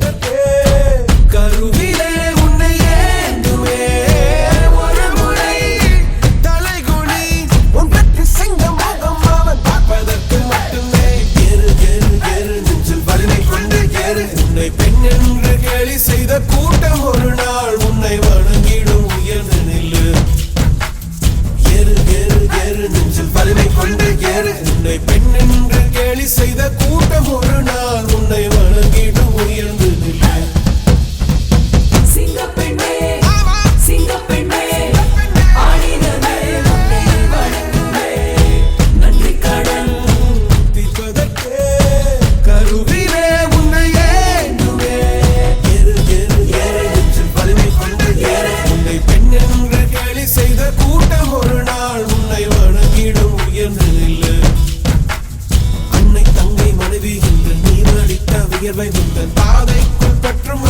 தீர்ப்பதற்கே கருவிலே உன்னை ஏந்துவே ஒரு முறை தலைகுனி உன் பற்றி சிங்க முகம் அவன் பார்ப்பதற்கு மட்டுமே ஏறு ஏறு ஏறு நெஞ்சில் வலிமை கொண்டு ஏறு உன்னை பெண் என்று கேலி செய்த கூட்டம் ஒரு நாள் உன்னை வணங்கிடும் உயர்ந்து நில்லு ஏறு ஏறு ஏறு நெஞ்சில் வலிமை கொண்டு ஏறு உன்னை பெண் என்று கேலி செய்த கூட்டம் ஒரு நாள் உன்னை வணங்கிடும் உயர்ந்து நில்லு சிங்கப்பெண்ணே சிங்கப்பெண்ணே ஆடினமே உன்னை வணங்குவே நன்றி கடன் தீர்ப்பதற்கே கருவிலே உன்னை ஏந்துவே ஏறு ஏறு ஏறு நெஞ்சில் வலிமை கொண்டு ஏறு உன்னை பெண் என்று கேலி செய்த கூட்டம் ஒரு நாள் உன்னை வணங்கிடும் உயர்ந்து நில்லு அன்னை தங்கை மனைவி என்று நீ அடித்த வியர்வை உந்தன் பாதைக்குள் பற்றும்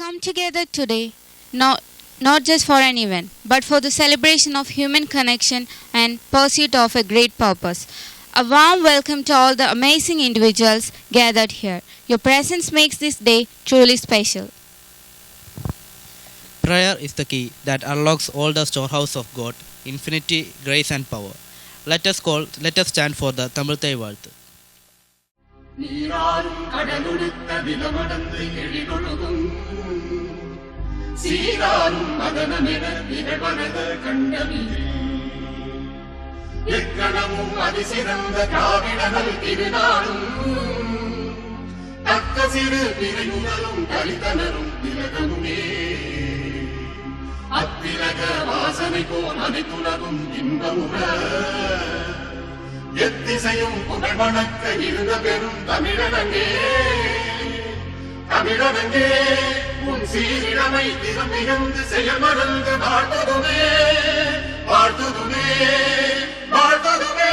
come together today not just for an event, but for the celebration of human connection and pursuit of a great purpose. A warm welcome to all the amazing individuals gathered here. Your presence makes this day truly special. Prayer is the key that unlocks all the storehouse of God, infinity, grace and power. Let us stand for the Tamil Thai Valthu. நீராறும் கடலுடுத்த நிலமடந்து எழிலொழுகும் சீராரும் மதனமென நிகழ்வனத கண்டமில் எக்கணமும் அதிசிறந்த திராவிடர்கள் திருநாளும் தக்க சிறு பிரிவுகளும் தலித்தனரும் திலகமுமே அத்திலக வாசனை போல் அனைத்துலகும் இன்பமுற எத்திசையும் புகழ் வணக்க இருந்த பெரும் தமிழனங்கே தமிழனங்கே உன் சீரிழமை திரும்பிகந்து செயமறந்து வாழ்த்துதுமே வாழ்த்துதுமே வாழ்த்துதுமே.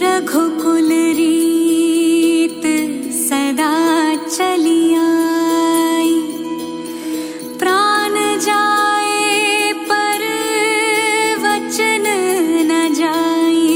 रघुकुल रीत सदा चली आई प्राण जाए पर वचन न जाए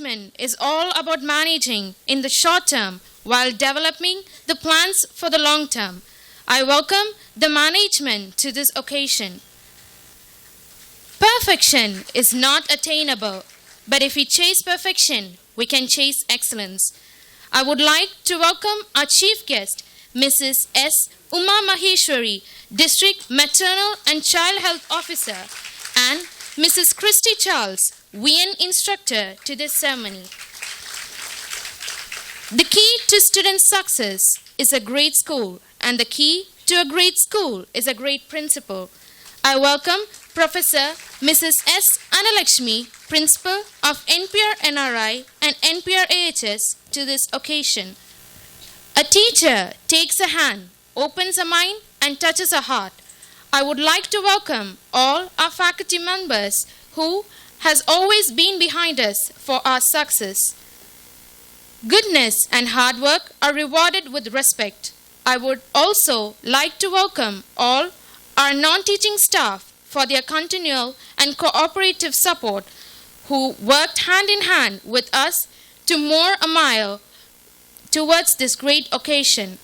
management is all about managing in the short term while developing the plans for the long term. I welcome the management to this occasion. Perfection is not attainable, but if we chase perfection, we can chase excellence. I would like to welcome our chief guest, Mrs. S. Uma Maheshwari, District Maternal and Child Health Officer, and Mrs. Christy Charles, VN Instructor, to this ceremony. The key to student success is a great school, and the key to a great school is a great principal. I welcome Professor Mrs. S. Analakshmi, Principal of NPR NRI and NPR AHS, to this occasion. A teacher takes a hand, opens a mind, and touches a heart. I would like to welcome all our faculty members who has always been behind us for our success. Goodness and hard work are rewarded with respect. I would also like to welcome all our non-teaching staff for their continual and cooperative support, who worked hand in hand with us to more a mile towards this great occasion.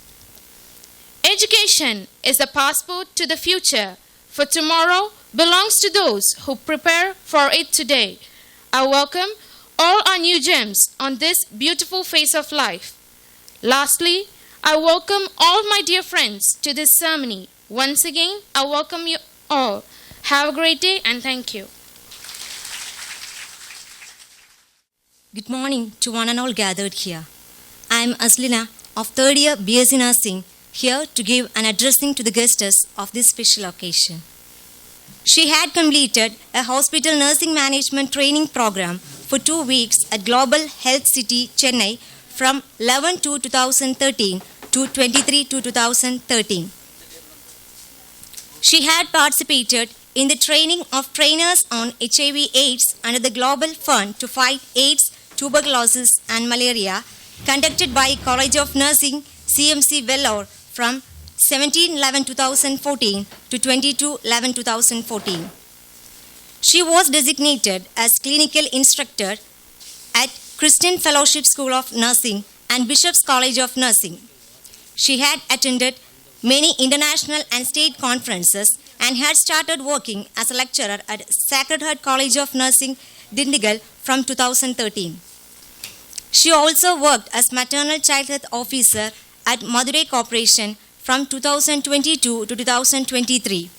Education is the passport to the future, for tomorrow belongs to those who prepare for it today. I welcome all our new gems on this beautiful phase of life. Lastly, I welcome all my dear friends to this ceremony. Once again, I welcome you all. Have a great day and thank you. Good morning to one and all gathered here. I am Aslina of 3rd year BSc Nursing, here to give an addressing to the guests of this special occasion. She had completed a hospital nursing management training program for 2 weeks at Global Health City, Chennai from 11/2/2013 to 23/2/2013. She had participated in the training of trainers on HIV/AIDS under the Global Fund to Fight AIDS, Tuberculosis and Malaria, conducted by College of Nursing, CMC Vellore from 17/11/2014 to 22/11/2014. She was designated as clinical instructor at Christian Fellowship School of Nursing and Bishop's College of Nursing. She had attended many international and state conferences and had started working as a lecturer at Sacred Heart College of Nursing, Dindigul from 2013. She also worked as maternal child health officer at Madurai Corporation from 2022 to 2023.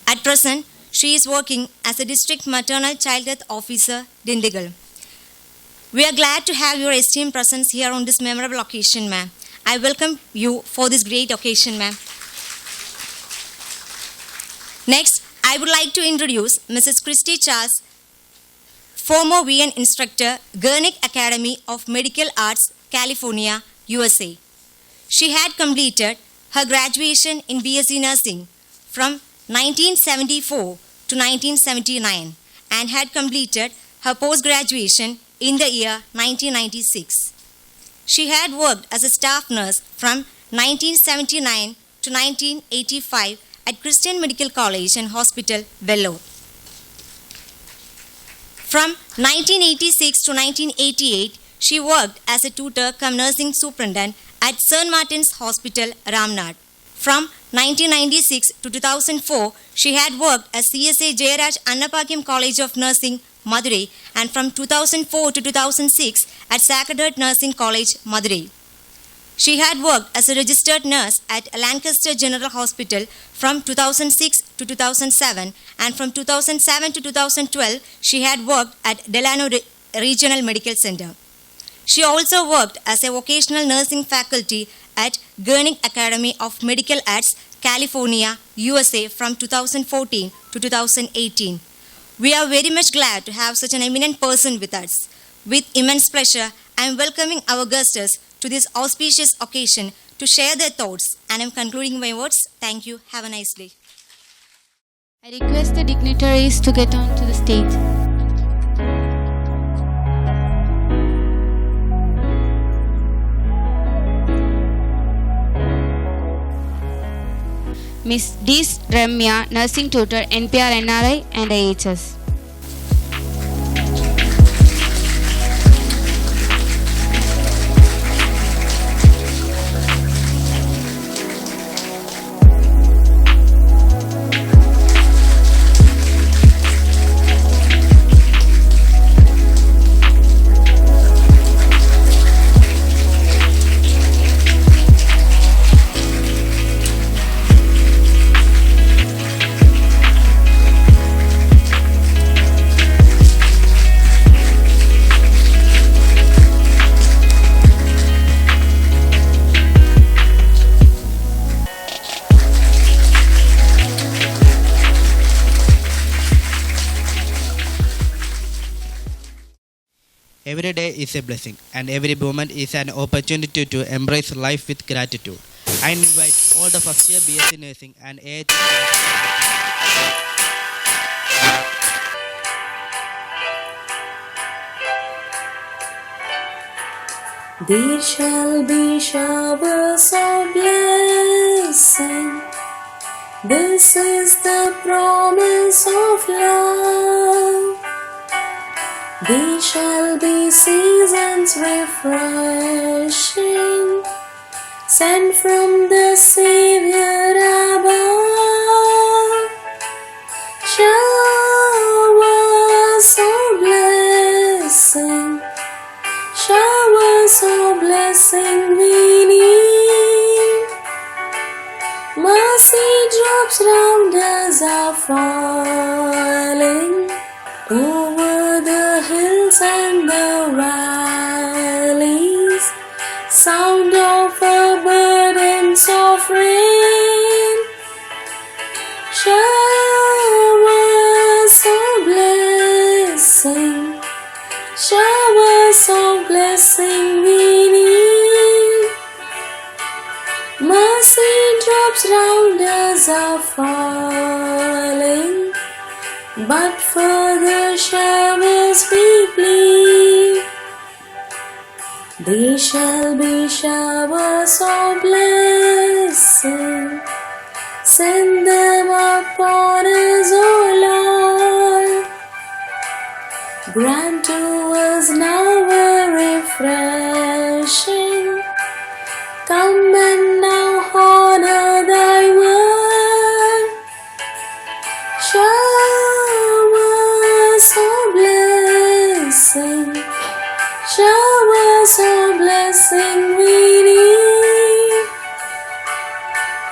At present, she is working as a district maternal child health officer, Dindigul. We are glad to have your esteemed presence here on this memorable occasion, ma'am. I welcome you for this great occasion, ma'am. Next, I would like to introduce Mrs. Christy Charles, former VN instructor, Gurnick Academy of Medical Arts, California, USA. She had completed her graduation in BSc Nursing from 1974 to 1979 and had completed her post-graduation in the year 1996. She had worked as a staff nurse from 1979 to 1985 at Christian Medical College and Hospital, Vellore. From 1986 to 1988, she worked as a tutor cum nursing superintendent at St. Martin's Hospital, Ramnad. From 1996 to 2004, she had worked as CSA Jayaraj Annapakyam College of Nursing, Madurai, and from 2004 to 2006 at Sacred Heart Nursing College, Madurai. She had worked as a registered nurse at Lancaster General Hospital from 2006 to 2007, and from 2007 to 2012, she had worked at Delano Regional Medical Center. She also worked as a vocational nursing faculty at Gurnick Academy of Medical Arts, California, USA from 2014 to 2018. We are very much glad to have such an eminent person with us. With immense pleasure, I am welcoming our guests to this auspicious occasion to share their thoughts, and I am concluding my words. Thank you. Have a nice day. I request the dignitaries to get on to the stage. Miss D. Ramya, nursing tutor, NPR, NRI and AHS. Every day is a blessing, and every moment is an opportunity to embrace life with gratitude. I invite all the first year BSc Nursing and AHS. There shall be showers of blessing. This is the promise of love. There shall be seasons refreshing, sent from the Savior above. Showers of blessing, showers of blessing we need. Mercy drops round us are falling over the hills and the valleys. Sound of a burdens of rain. Showers of blessing, showers of blessing we need. Mercy drops round us are falling, but for the showers we plead. There shall be showers of blessing. Send them upon us, O Lord. Grant to us now a refreshing. Come and now honor thy word. Showers of blessing, showers of blessing we need.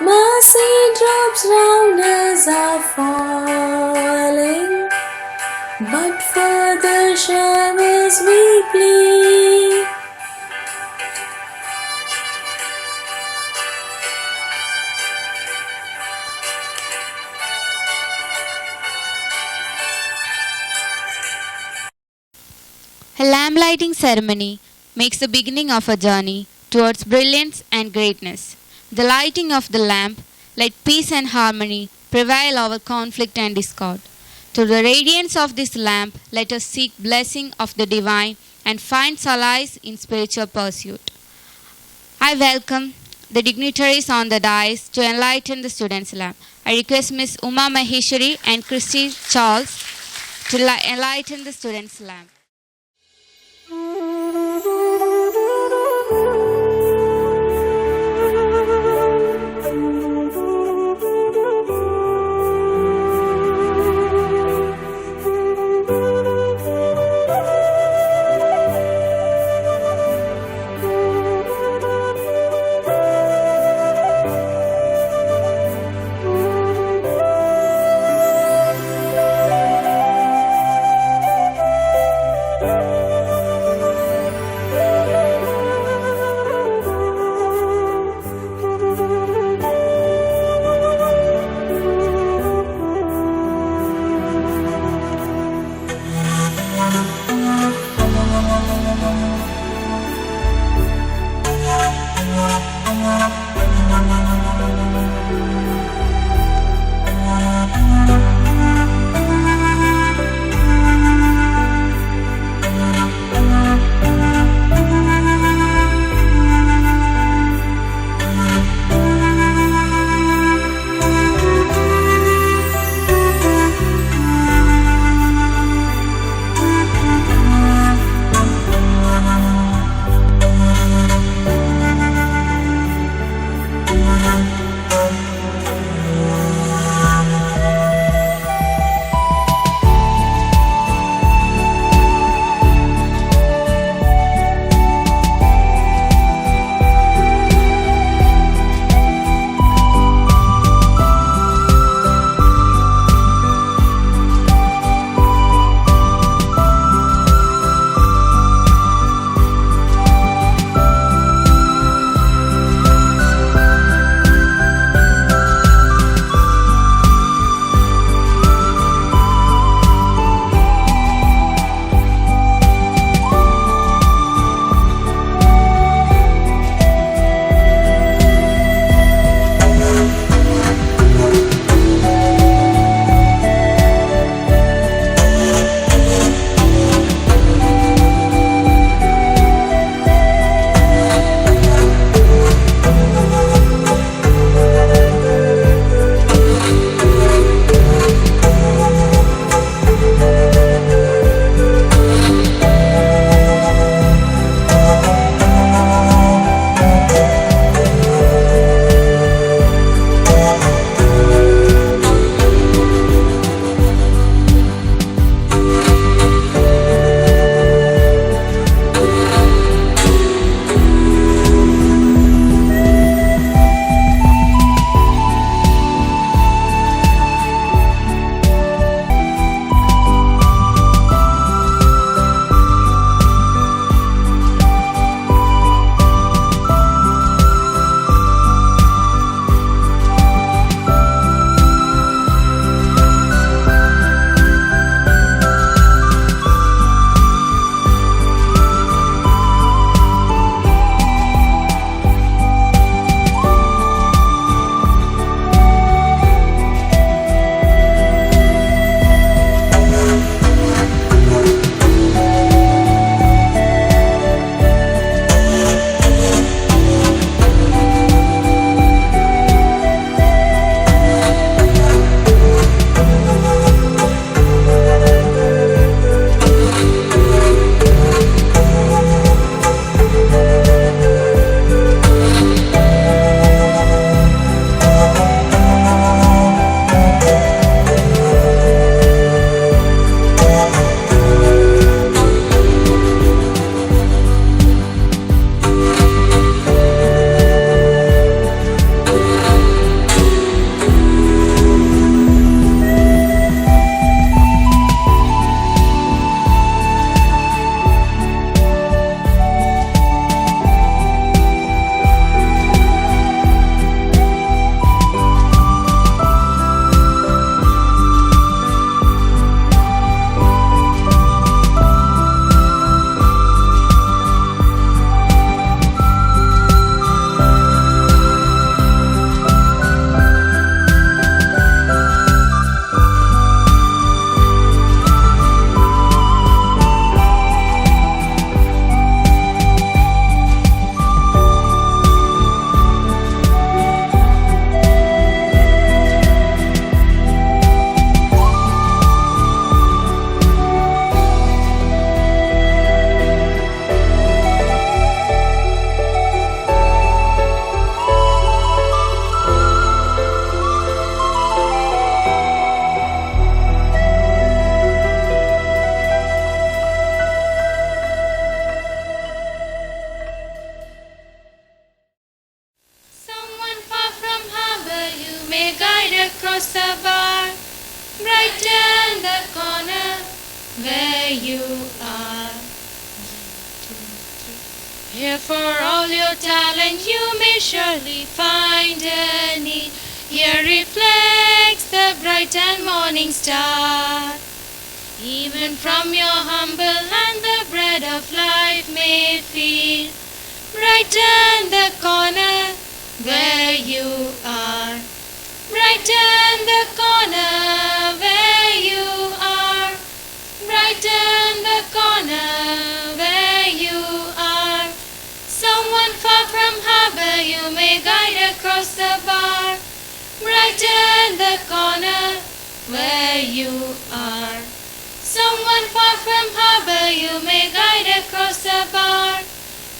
Mercy drops round us are falling, but for the showers we plead. A lamp lighting ceremony makes the beginning of a journey towards brilliance and greatness. The lighting of the lamp, let peace and harmony prevail over conflict and discord. Through the radiance of this lamp, let us seek blessing of the divine and find solace in spiritual pursuit. I welcome the dignitaries on the dais to enlighten the students' lamp. I request Ms. Uma Maheshwari and Christy Charles to enlighten the students' lamp. are. Here for all your talent you may surely find a need. Here reflects the bright and morning star. Even from your humble land the bread of life may feed. Brighten the corner where you are. Brighten the corner where you are. Brighten the corner where you are. Someone far from harbor you may guide across the bar. Brighten the corner where you are. Someone far from harbor you may guide across the bar.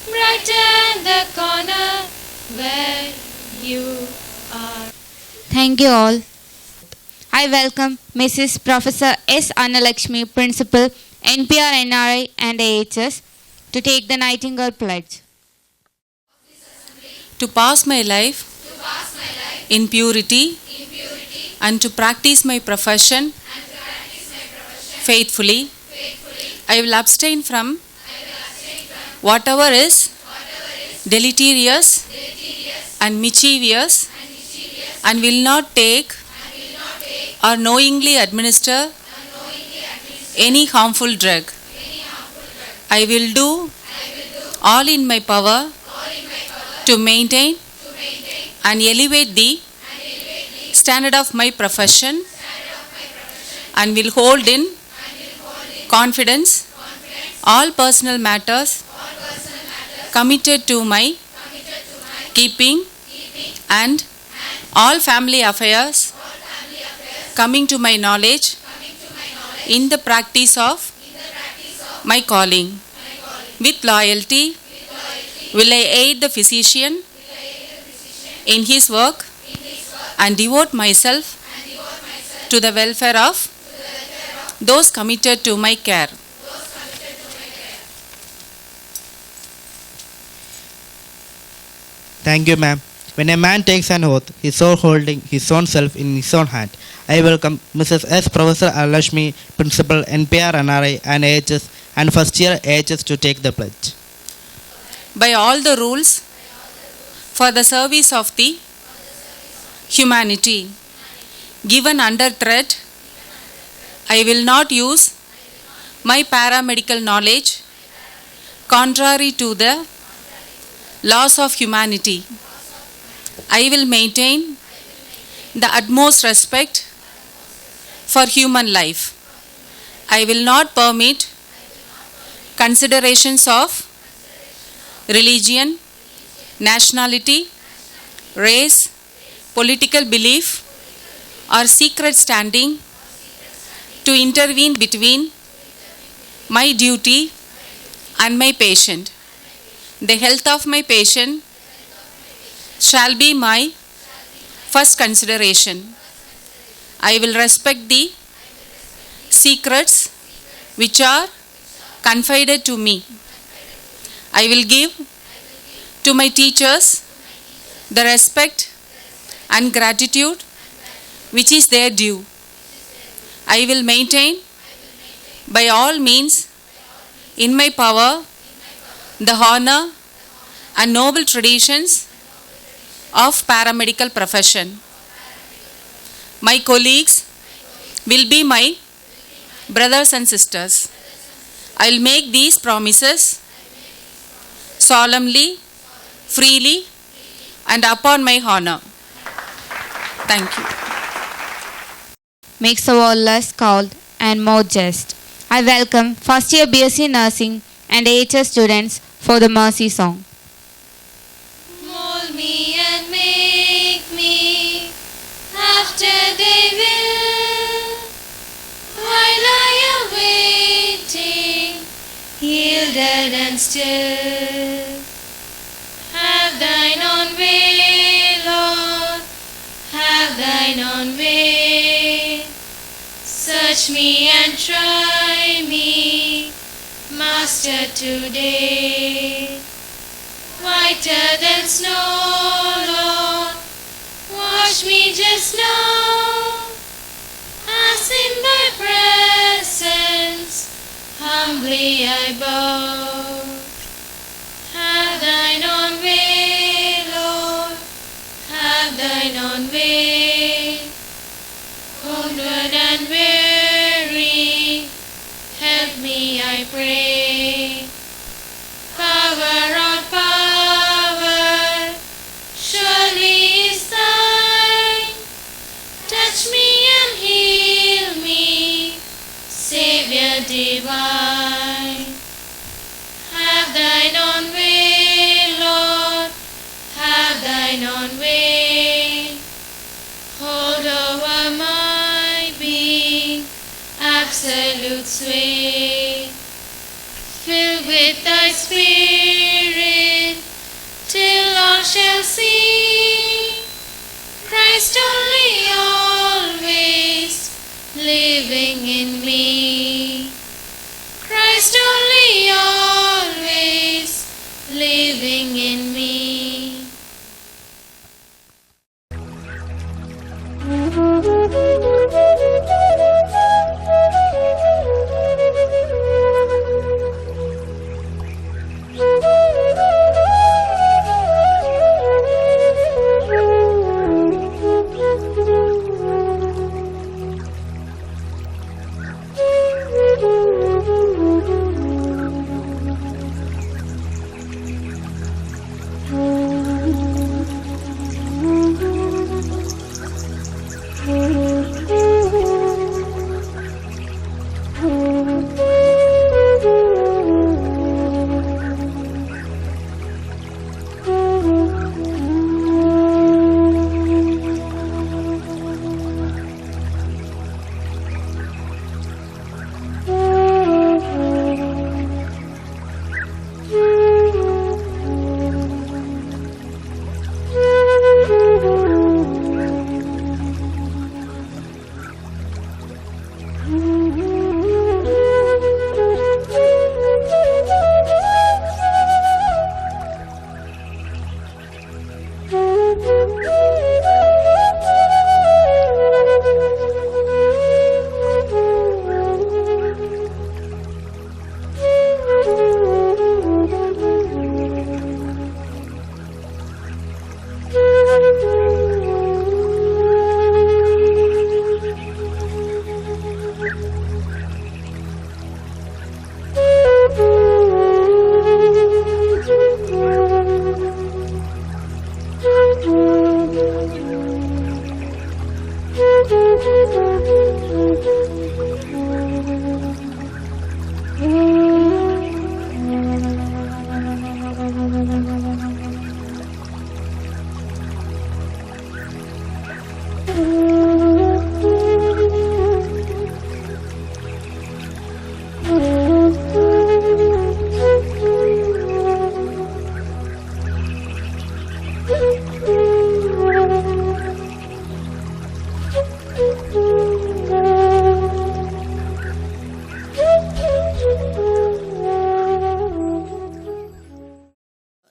Brighten the corner where you are. Thank you all. I welcome Mrs. Professor S. Annalakshmi, Principal, NPR, NRI and AHS, to take the Nightingale Pledge. To pass my life in purity and to practice my profession faithfully, I will abstain from whatever is deleterious and mischievous and will not take or knowingly administer any harmful drug. I will do all in my power to maintain and elevate the standard of my profession and will hold in confidence all personal matters committed to my keeping and all family affairs coming to my knowledge in the practice of my calling. With loyalty will I aid the physician in his work and devote myself to the welfare of those committed to my care. Thank you, ma'am. When a man takes an oath, he is so holding his own self in his own hand. I welcome Mrs. S. Professor Alashmi, Principal, NPR, NRI and AHS and first year AHS to take the pledge. By all the rules for the service of the humanity given under threat, I will not use my paramedical knowledge contrary to the laws of humanity. I will maintain the utmost respect for human life. I will not permit considerations of religion, nationality, race, political belief, or secret standing to intervene between my duty and my patient. The health of my patient shall be my first consideration. I will respect the secrets which are confided to me. I will give to my teachers the respect and gratitude which is their due. I will maintain by all means in my power the honor and noble traditions of paramedical profession. My colleagues will be my brothers and sisters. I will make these promises solemnly, freely, and upon my honor. Thank you. Makes the world less cold and more just. I welcome first year BSc Nursing and AHS students for the Mercy Song. Mold me and make me after they will, while I am waiting, yielded and still. Have thine own way, Lord, have thine own way. Search me and try me, Master, today. Whiter than snow, Lord, wash me just now, as in thy presence humbly humbly I bow. Have thine own way, Lord, have thine own way. Wounded and weary, help me, I pray. Power on power, surely is thine. Touch me and heal me, Savior divine. Have thine own way, Lord, have thine own way. Hold over my being, absolute sway. Fill with thy spirit, till all shall see Christ only always living in me. Christ only always living in me.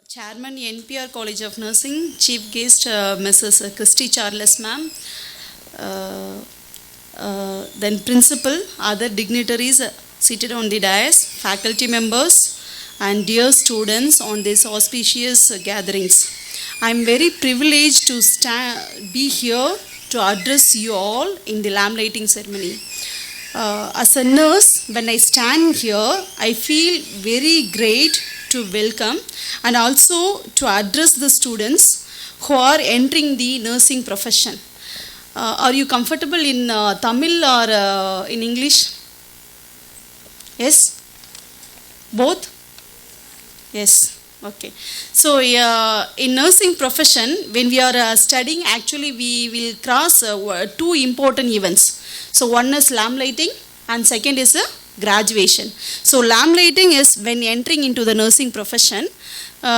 Chairman, NPR College of Nursing, Chief Guest Mrs. Christy Charles ma'am, then Principal, other dignitaries seated on the dais, faculty members and dear students on these auspicious gatherings. I am very privileged to be here to address you all in the lamp lighting ceremony. As a nurse, when I stand here, I feel very great to welcome and also to address the students who are entering the nursing profession. Are you comfortable in Tamil or in English? Yes? Both? Yes. Okay. So in nursing profession, when we are studying, actually we will cross two important events. So one is lamp lighting and second is graduation. So lamp lighting is when entering into the nursing profession,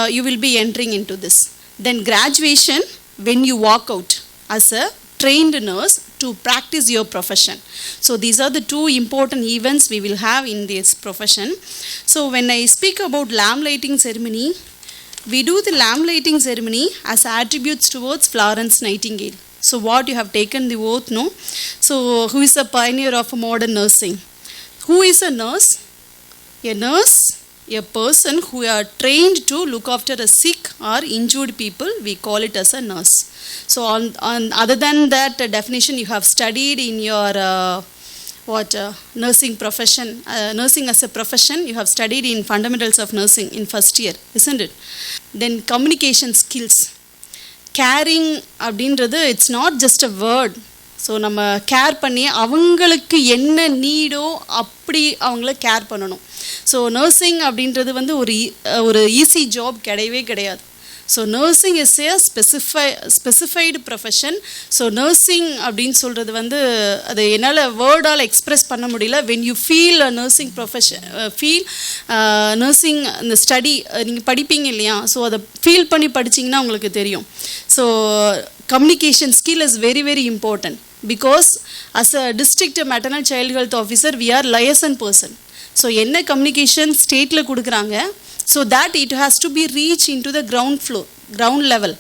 you will be entering into this. Then graduation, when you walk out as a trained nurse to practice your profession. So these are the two important events we will have in this profession. So when I speak about lamp lighting ceremony, we do the lamp lighting ceremony as attributes towards Florence Nightingale. So what you have taken the oath, no? So who is a pioneer of modern nursing? Who is a nurse? A nurse, a person who are trained to look after a sick or injured people, we call it as a nurse. So on other than that definition you have studied in your nursing profession, nursing as a profession, you have studied in fundamentals of nursing in first year, isn't it? Then communication skills, caring அப்படின்றது it's not just a word. So நம்ம care பண்ணி அவங்களுக்கு என்ன நீடோ அப்படி அவங்கள care பண்ணணும். So nursing அப்படின்றது வந்து ஒரு ஈஸி ஜாப் கிடையவே கிடையாது. So nursing is a specified profession. So nursing அப்படின்னு சொல்கிறது வந்து அது என்னால் வேர்டால் எக்ஸ்ப்ரெஸ் பண்ண முடியல. When you feel a nursing profession, feel nursing இந்த ஸ்டடி நீங்கள் படிப்பீங்க இல்லையா, ஸோ அதை ஃபீல் பண்ணி படிச்சிங்கன்னா உங்களுக்கு தெரியும். So communication skill is very very important, because as a district maternal child health officer we are liaison person. So என்ன communication stateல கொடுக்குறாங்க, so that it has to be reached into the ground level.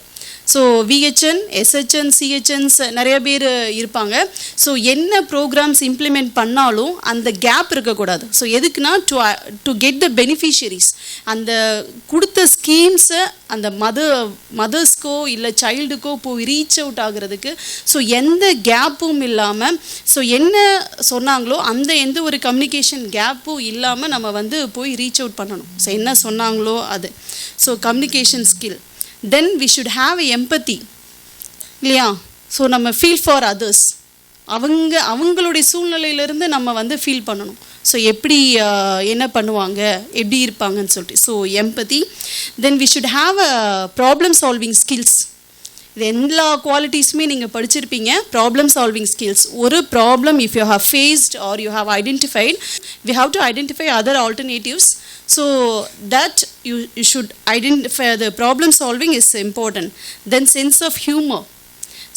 So VHN, SHN, CHNs நிறைய பேர் இருப்பாங்க. So என்ன programs implement பண்ணாலும் அந்த gap இருக்கக்கூடாது. So எதுக்குன்னா டு கெட் த பெனிஃபிஷியரிஸ், அந்த கொடுத்த ஸ்கீம்ஸை அந்த மதர்ஸ்க்கோ இல்லை சைல்டுக்கோ போய் ரீச் அவுட் ஆகுறதுக்கு ஸோ எந்த கேப்பும் இல்லாமல், ஸோ என்ன சொன்னாங்களோ அந்த எந்த ஒரு கம்யூனிகேஷன் கேப்பும் இல்லாமல் நம்ம வந்து போய் ரீச் அவுட் பண்ணணும். ஸோ என்ன சொன்னாங்களோ அது. So communication skill. Then we should have a empathy இல்லையா. ஸோ நம்ம ஃபீல் ஃபார் அதர்ஸ், அவங்களுடைய சூழ்நிலையிலேருந்து நம்ம வந்து ஃபீல் பண்ணணும். ஸோ எப்படி என்ன பண்ணுவாங்க, எப்படி இருப்பாங்கன்னு சொல்லிட்டு. So empathy. Then we should have a problem solving skills. இது எல்லா குவாலிட்டிஸுமே நீங்கள் படிச்சிருப்பீங்க. Problem solving skills. ஒரு problem if you have faced or you have identified, we have to identify other alternatives. So that you should identify the problem solving is important. Then sense of humor.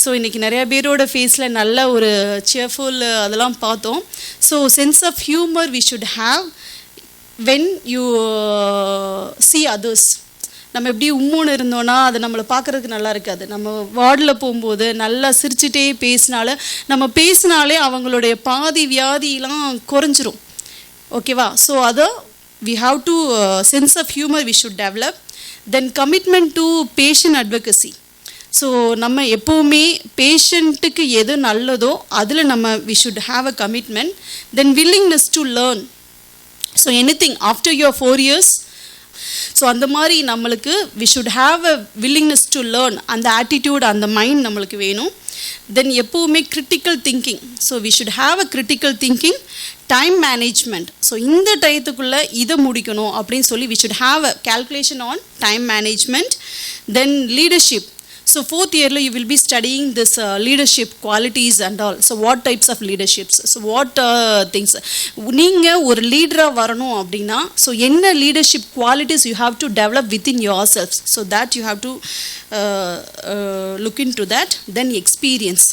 So இன்றைக்கி நிறையா பேரோட ஃபேஸில் நல்ல ஒரு cheerful அதெல்லாம் பார்த்தோம். So sense of humour we should have when you see others. நம்ம எப்படி உம்முன்னு இருந்தோன்னா அது நம்மளை பார்க்குறதுக்கு நல்லா இருக்காது. நம்ம வார்டில் போகும்போது நல்லா சிரிச்சுட்டே பேசினாலே அவங்களுடைய பாதி வியாதியெலாம் குறைஞ்சிரும். ஓகேவா. ஸோ அதை we have to sense of humor we should develop. Then commitment to patient advocacy. So நம்ம எப்போவுமே பேஷண்ட்டுக்கு எது நல்லதோ அதில் நம்ம we should have a commitment. Then willingness to learn. So anything after your 4 years, so அந்த மாதிரி நம்மளுக்கு we should have a willingness to learn, அந்த ஆட்டிடியூட் அந்த மைண்ட் நம்மளுக்கு வேணும். தென் எப்போவுமே critical thinking. So we should have a critical thinking. Time management. So இந்த டயத்துக்குள்ளே இதை முடிக்கணும் அப்படின்னு சொல்லி we should have a calculation on time management. Then leadership. So 4th yearல you will be studying this leadership qualities and all. So what types of leaderships, so what things நீங்கள் ஒரு லீடராக வரணும் அப்படின்னா ஸோ என்ன leadership qualities you have to develop within yourselves, so that you have to look into that. Then experience.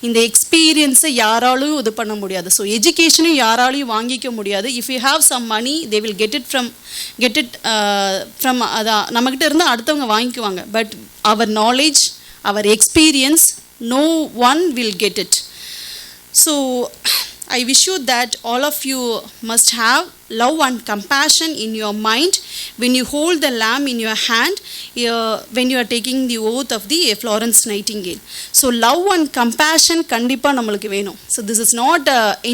இந்த எக்ஸ்பீரியன்ஸை யாராலும் இது பண்ண முடியாது. ஸோ எஜுகேஷனையும் யாராலையும் வாங்கிக்க முடியாது. If you have some money they will get it from அதான் நம்மக்கிட்ட இருந்தால் அடுத்தவங்க வாங்கிக்குவாங்க. But our knowledge, our experience, no one will get it. So I wish you that all of you must have love and compassion in your mind when you hold the lamb in your hand, when you are taking the oath of the Florence Nightingale. So love and compassion கண்டிப்பா நம்மளுக்கு வேணும். So this is not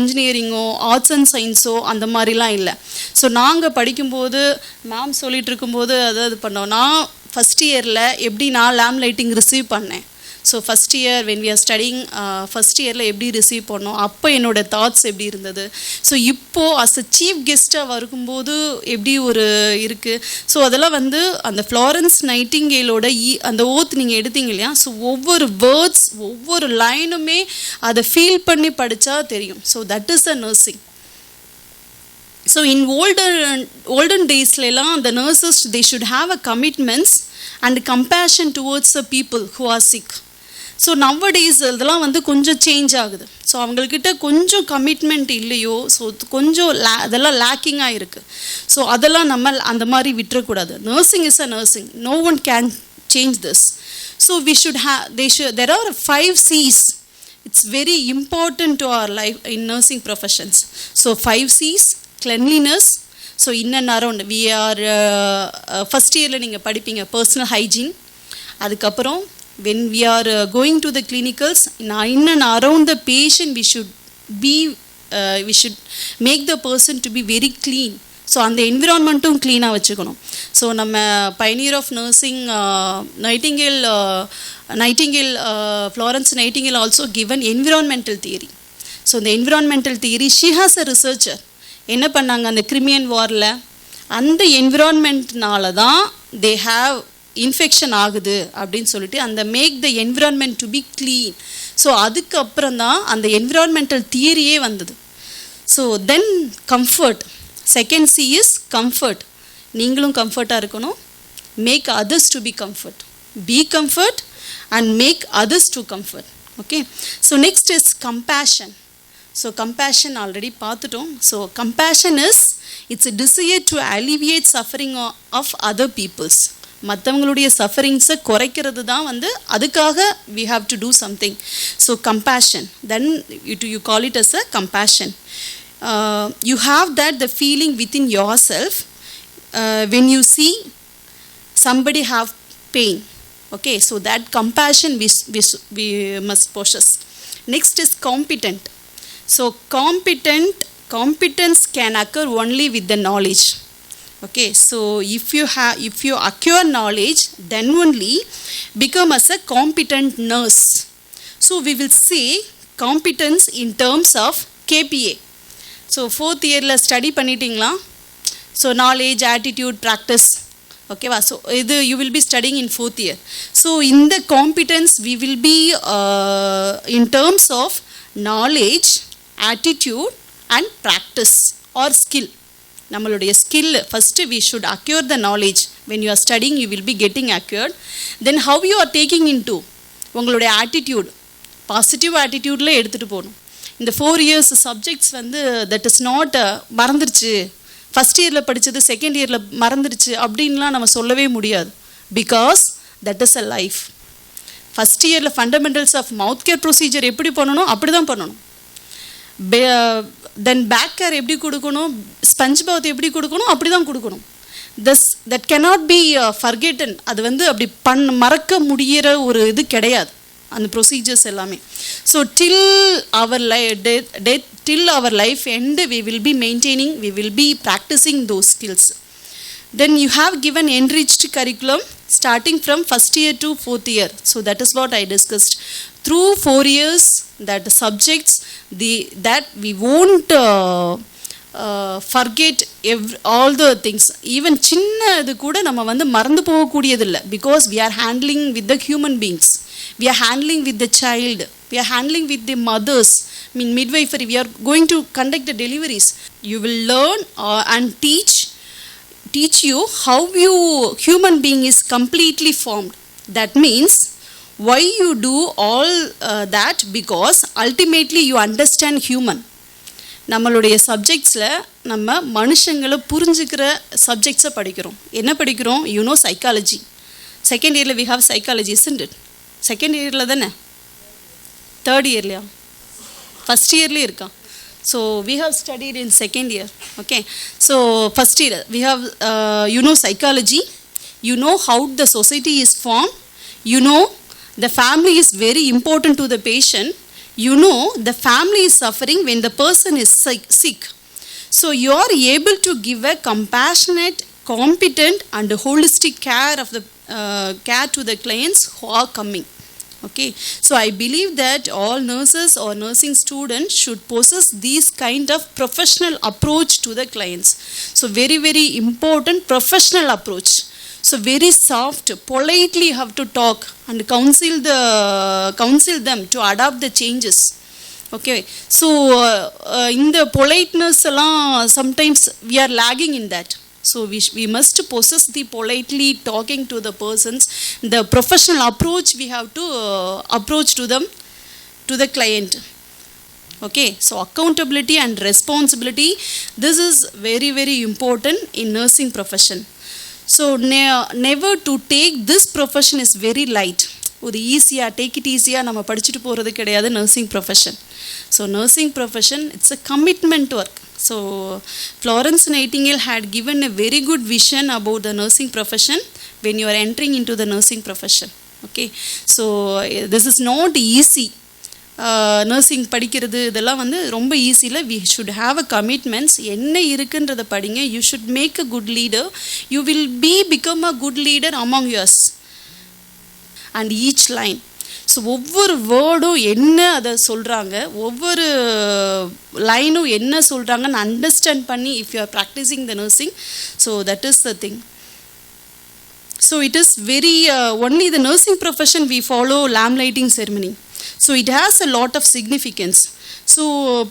engineering-ஓ arts and science-ஓ அந்த மாதிரிலாம் இல்லை. So நாங்கள் படிக்கும்போது ma'am சொல்லிட்டு இருக்கும்போது அதாவது பண்ணோம். நான் ஃபஸ்ட் இயரில் எப்படி நான் லேம்ப் லைட்டிங் ரிசீவ் பண்ணேன். So first year when we are studying first இயரில் எப்படி ரிசீவ் பண்ணோம், அப்போ என்னோடய தாட்ஸ் எப்படி இருந்தது. ஸோ இப்போது அஸ் அ சீஃப் கெஸ்ட்டாக வரும்போது எப்படி ஒரு இருக்குது. ஸோ அதெல்லாம் வந்து அந்த ஃப்ளாரன்ஸ் நைட்டிங்கேலோட அந்த ஓத் நீங்கள் எடுத்தீங்க இல்லையா. ஸோ ஒவ்வொரு வேர்ட்ஸ் ஒவ்வொரு லைனுமே அதை ஃபீல் பண்ணி படித்தா தெரியும். So that is the nursing. So in olden daysலாம் the nurses they should have a commitments and compassion towards the people who are sick. So nowadays இதெல்லாம் வந்து கொஞ்சம் சேஞ்ச் ஆகுது. ஸோ அவங்கக்கிட்ட கொஞ்சம் கமிட்மெண்ட் இல்லையோ, ஸோ கொஞ்சம் அதெல்லாம் லேக்கிங்காக இருக்குது. ஸோ அதெல்லாம் நம்ம அந்த மாதிரி விட்டுறக்கூடாது. Nursing is a nursing, no one can change this. So we should there are 5 C's. It's very important to our life in nursing professions. So 5 C's. Cleanliness. So in and around we are first இயரில் நீங்கள் படிப்பீங்க personal hygiene. அதுக்கப்புறம் when we are going to the clinicals, in and around the patient we should make the person to be very clean. So அந்த என்விரான்மெண்ட்டும் க்ளீனாக வச்சுக்கணும். So நம்ம pioneer of nursing Nightingale Florence Nightingale also given environmental theory. So இந்த environmental theory she has a researcher என்ன பண்ணாங்க அந்த Crimean வாரில் அந்த என்விரான்மெண்ட்னால தான் தே ஹாவ் இன்ஃபெக்ஷன் ஆகுது அப்படின்னு சொல்லிட்டு அந்த make the environment to be clean. So அதுக்கப்புறம் தான் அந்த என்விரான்மெண்டல் தியரியே வந்தது. So then comfort, second C is comfort. நீங்களும் கம்ஃபர்ட்டாக இருக்கணும், make others to be comfort and make others to comfort. Okay, so next is compassion. So compassion already பார்த்துட்டோம். So compassion is it's a desire to alleviate suffering of other peoples. மற்றவங்களுடைய சஃபரிங்ஸை குறைக்கிறது தான் அதுக்காக we have to do something. So compassion, then you call it as a compassion. You have the feeling within yourself when you see somebody have pain. Okay, so that compassion we must possess. Next is competent. So competence can occur only with the knowledge. Okay, so if you acquire knowledge, then only become as a competent nurse. So we will say competence in terms of KPA. So fourth year la study பண்ணிட்டீங்களா? So knowledge, attitude, practice. Okay va, so you will be studying in fourth year. So in the competence we will be in terms of knowledge, attitude and practice or skill. நம்மளுடைய skill first we should acquire the knowledge. When you are studying you will be getting acquired. Then how you are taking into உங்களுடைய attitude, positive ஆட்டிடியூடில் எடுத்துகிட்டு போகணும். இந்த 4 years subjects that is not மறந்துருச்சு, first இயரில் படித்தது second இயரில் மறந்துருச்சு அப்படின்லாம் நம்ம சொல்லவே முடியாது. Because that is a life. First இயரில் fundamentals of mouth care procedure எப்படி பண்ணணும் அப்படி தான் பண்ணணும். தென் பேக் கேர் எப்படி கொடுக்கணும், ஸ்பஞ்ச் பாத் எப்படி கொடுக்கணும் அப்படி தான் கொடுக்கணும். That cannot be forgotten. அது அப்படி மறக்க முடிகிற ஒரு இது கிடையாது அந்த ப்ரொசீஜர்ஸ் எல்லாமே. So till our life end we will be maintaining, we will be practicing those skills. Then you have given enriched curriculum starting from first year to fourth year. So that is what I discussed. Through 4 years that subjects that we won't forget all the things. Even சின்ன இது கூட நம்ம மறந்து போகக்கூடியதில்லை. Because we are handling with the human beings, we are handling with the child, we are handling with the mothers. I mean midwifery, we are going to conduct the deliveries. You will learn and teach you how human being is completely formed. That means why you do all that, because ultimately you understand human. நம்மளுடைய சப்ஜெக்ட்ஸில் நம்ம மனுஷங்களை புரிஞ்சுக்கிற சப்ஜெக்ட்ஸை படிக்கிறோம். என்ன படிக்கிறோம்? Psychology. Second இயரில் we have psychology, isn't it? Second இயரில் தானே, தேர்ட் இயர்லையா, ஃபஸ்ட் இயர்லேயே இருக்கா? So we have studied in second year. Okay, so first year we have psychology. You know how the society is formed. You know the family is very important to the patient. You know the family is suffering when the person is sick. So you are able to give a compassionate, competent and holistic care of the care to the clients who are coming. Okay, so I believe that all nurses or nursing students should possess these kind of professional approach to the clients. So very very important professional approach. So very soft, politely you have to talk and counsel them to adapt the changes. Okay, so in the politeness sometimes we are lagging in that. So we must possess the politely talking to the persons, the professional approach we have to approach to them, to the client. Okay, so accountability and responsibility, this is very very important in nursing profession. So never to take this profession is very light. ஒரு ஈஸியாக take it ஈஸியாக நம்ம படிச்சுட்டு போகிறது கிடையாது nursing profession. So nursing profession it's a commitment work. So Florence Nightingale had given a very good vision about the nursing profession when you are entering into the nursing profession. Okay, so this is not easy. நர்சிங் படிக்கிறது இதெல்லாம் வந்து ரொம்ப ஈஸியில். We should have a commitments. என்ன இருக்குன்றதை படிங்க. You should make a good leader. You will become a good leader among yours and each line. So ஒவ்வொரு வேர்டும் என்ன அதை சொல்கிறாங்க, ஒவ்வொரு லைனும் என்ன சொல்கிறாங்கன்னு அண்டர்ஸ்டாண்ட் பண்ணி if you are practising the nursing, so that is the thing. So it is very only the nursing profession we follow lamp lighting ceremony. So it has a lot of significance. So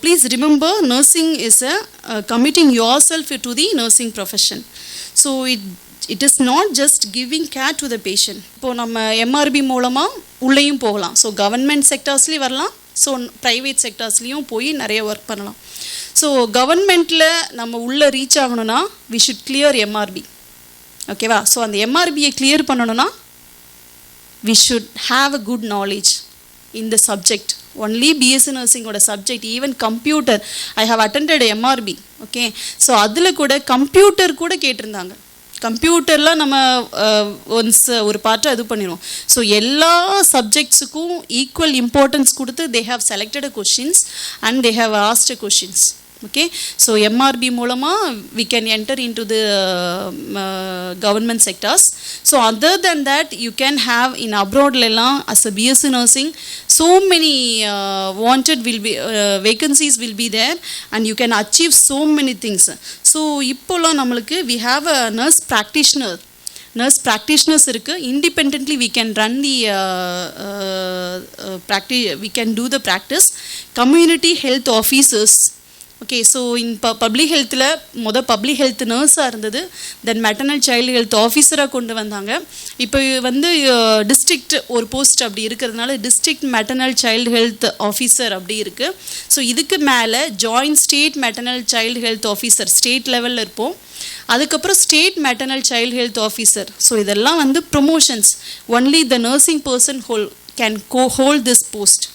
please remember, nursing is committing yourself to the nursing profession. So it is not just giving care to the patient. இப்போ நம்ம MRP மூலமாக உள்ளேயும் போகலாம். So government செக்டார்ஸ்லேயும் வரலாம், so private செக்டார்ஸ்லேயும் போய் நிறைய work பண்ணலாம். So கவர்மெண்ட்டில் நம்ம உள்ளே ரீச் ஆகணும்னா வி ஷுட் கிளியர் எம்ஆர்பி. ஓகேவா? ஸோ அந்த எம்ஆர்பியை கிளியர் பண்ணணும்னா we should have a good knowledge in the subject. Only BSc நர்சிங்கோட subject, even computer, I have attended MRB. Okay, so அதில் கூட கம்ப்யூட்டர் கூட கேட்டிருந்தாங்க. கம்ப்யூட்டர்லாம் நம்ம ஒன்ஸ் ஒரு பார்ட்டை இது பண்ணிடுவோம். ஸோ எல்லா சப்ஜெக்ட்ஸுக்கும் ஈக்குவல் இம்பார்ட்டன்ஸ் கொடுத்து they have selected a questions and they have asked a questions. Okay, so MRB மூலமா we can enter into the government sectors. So other than that, you can have in abroad லாம் as a BSc nursing, so many wanted will be vacancies will be there and you can achieve so many things. So இப்போலாம் நம்மளுக்கு we have a nurse practitioners இருக்கு. Independently we can run the practice, we can do the practice. Community health officers. Okay, so public ஹெல்த்தில் public health நர்ஸாக இருந்தது, then maternal child health ஆஃபீஸராக கொண்டு வந்தாங்க. இப்போ வந்து டிஸ்ட்ரிக்ட் ஒரு போஸ்ட் அப்படி இருக்கிறதுனால district maternal child health officer அப்படி இருக்குது. ஸோ இதுக்கு மேலே joint state maternal child health officer state லெவலில் இருப்போம். அதுக்கப்புறம் state maternal child health officer. So இதெல்லாம் வந்து promotions. Only the nursing person can hold this post.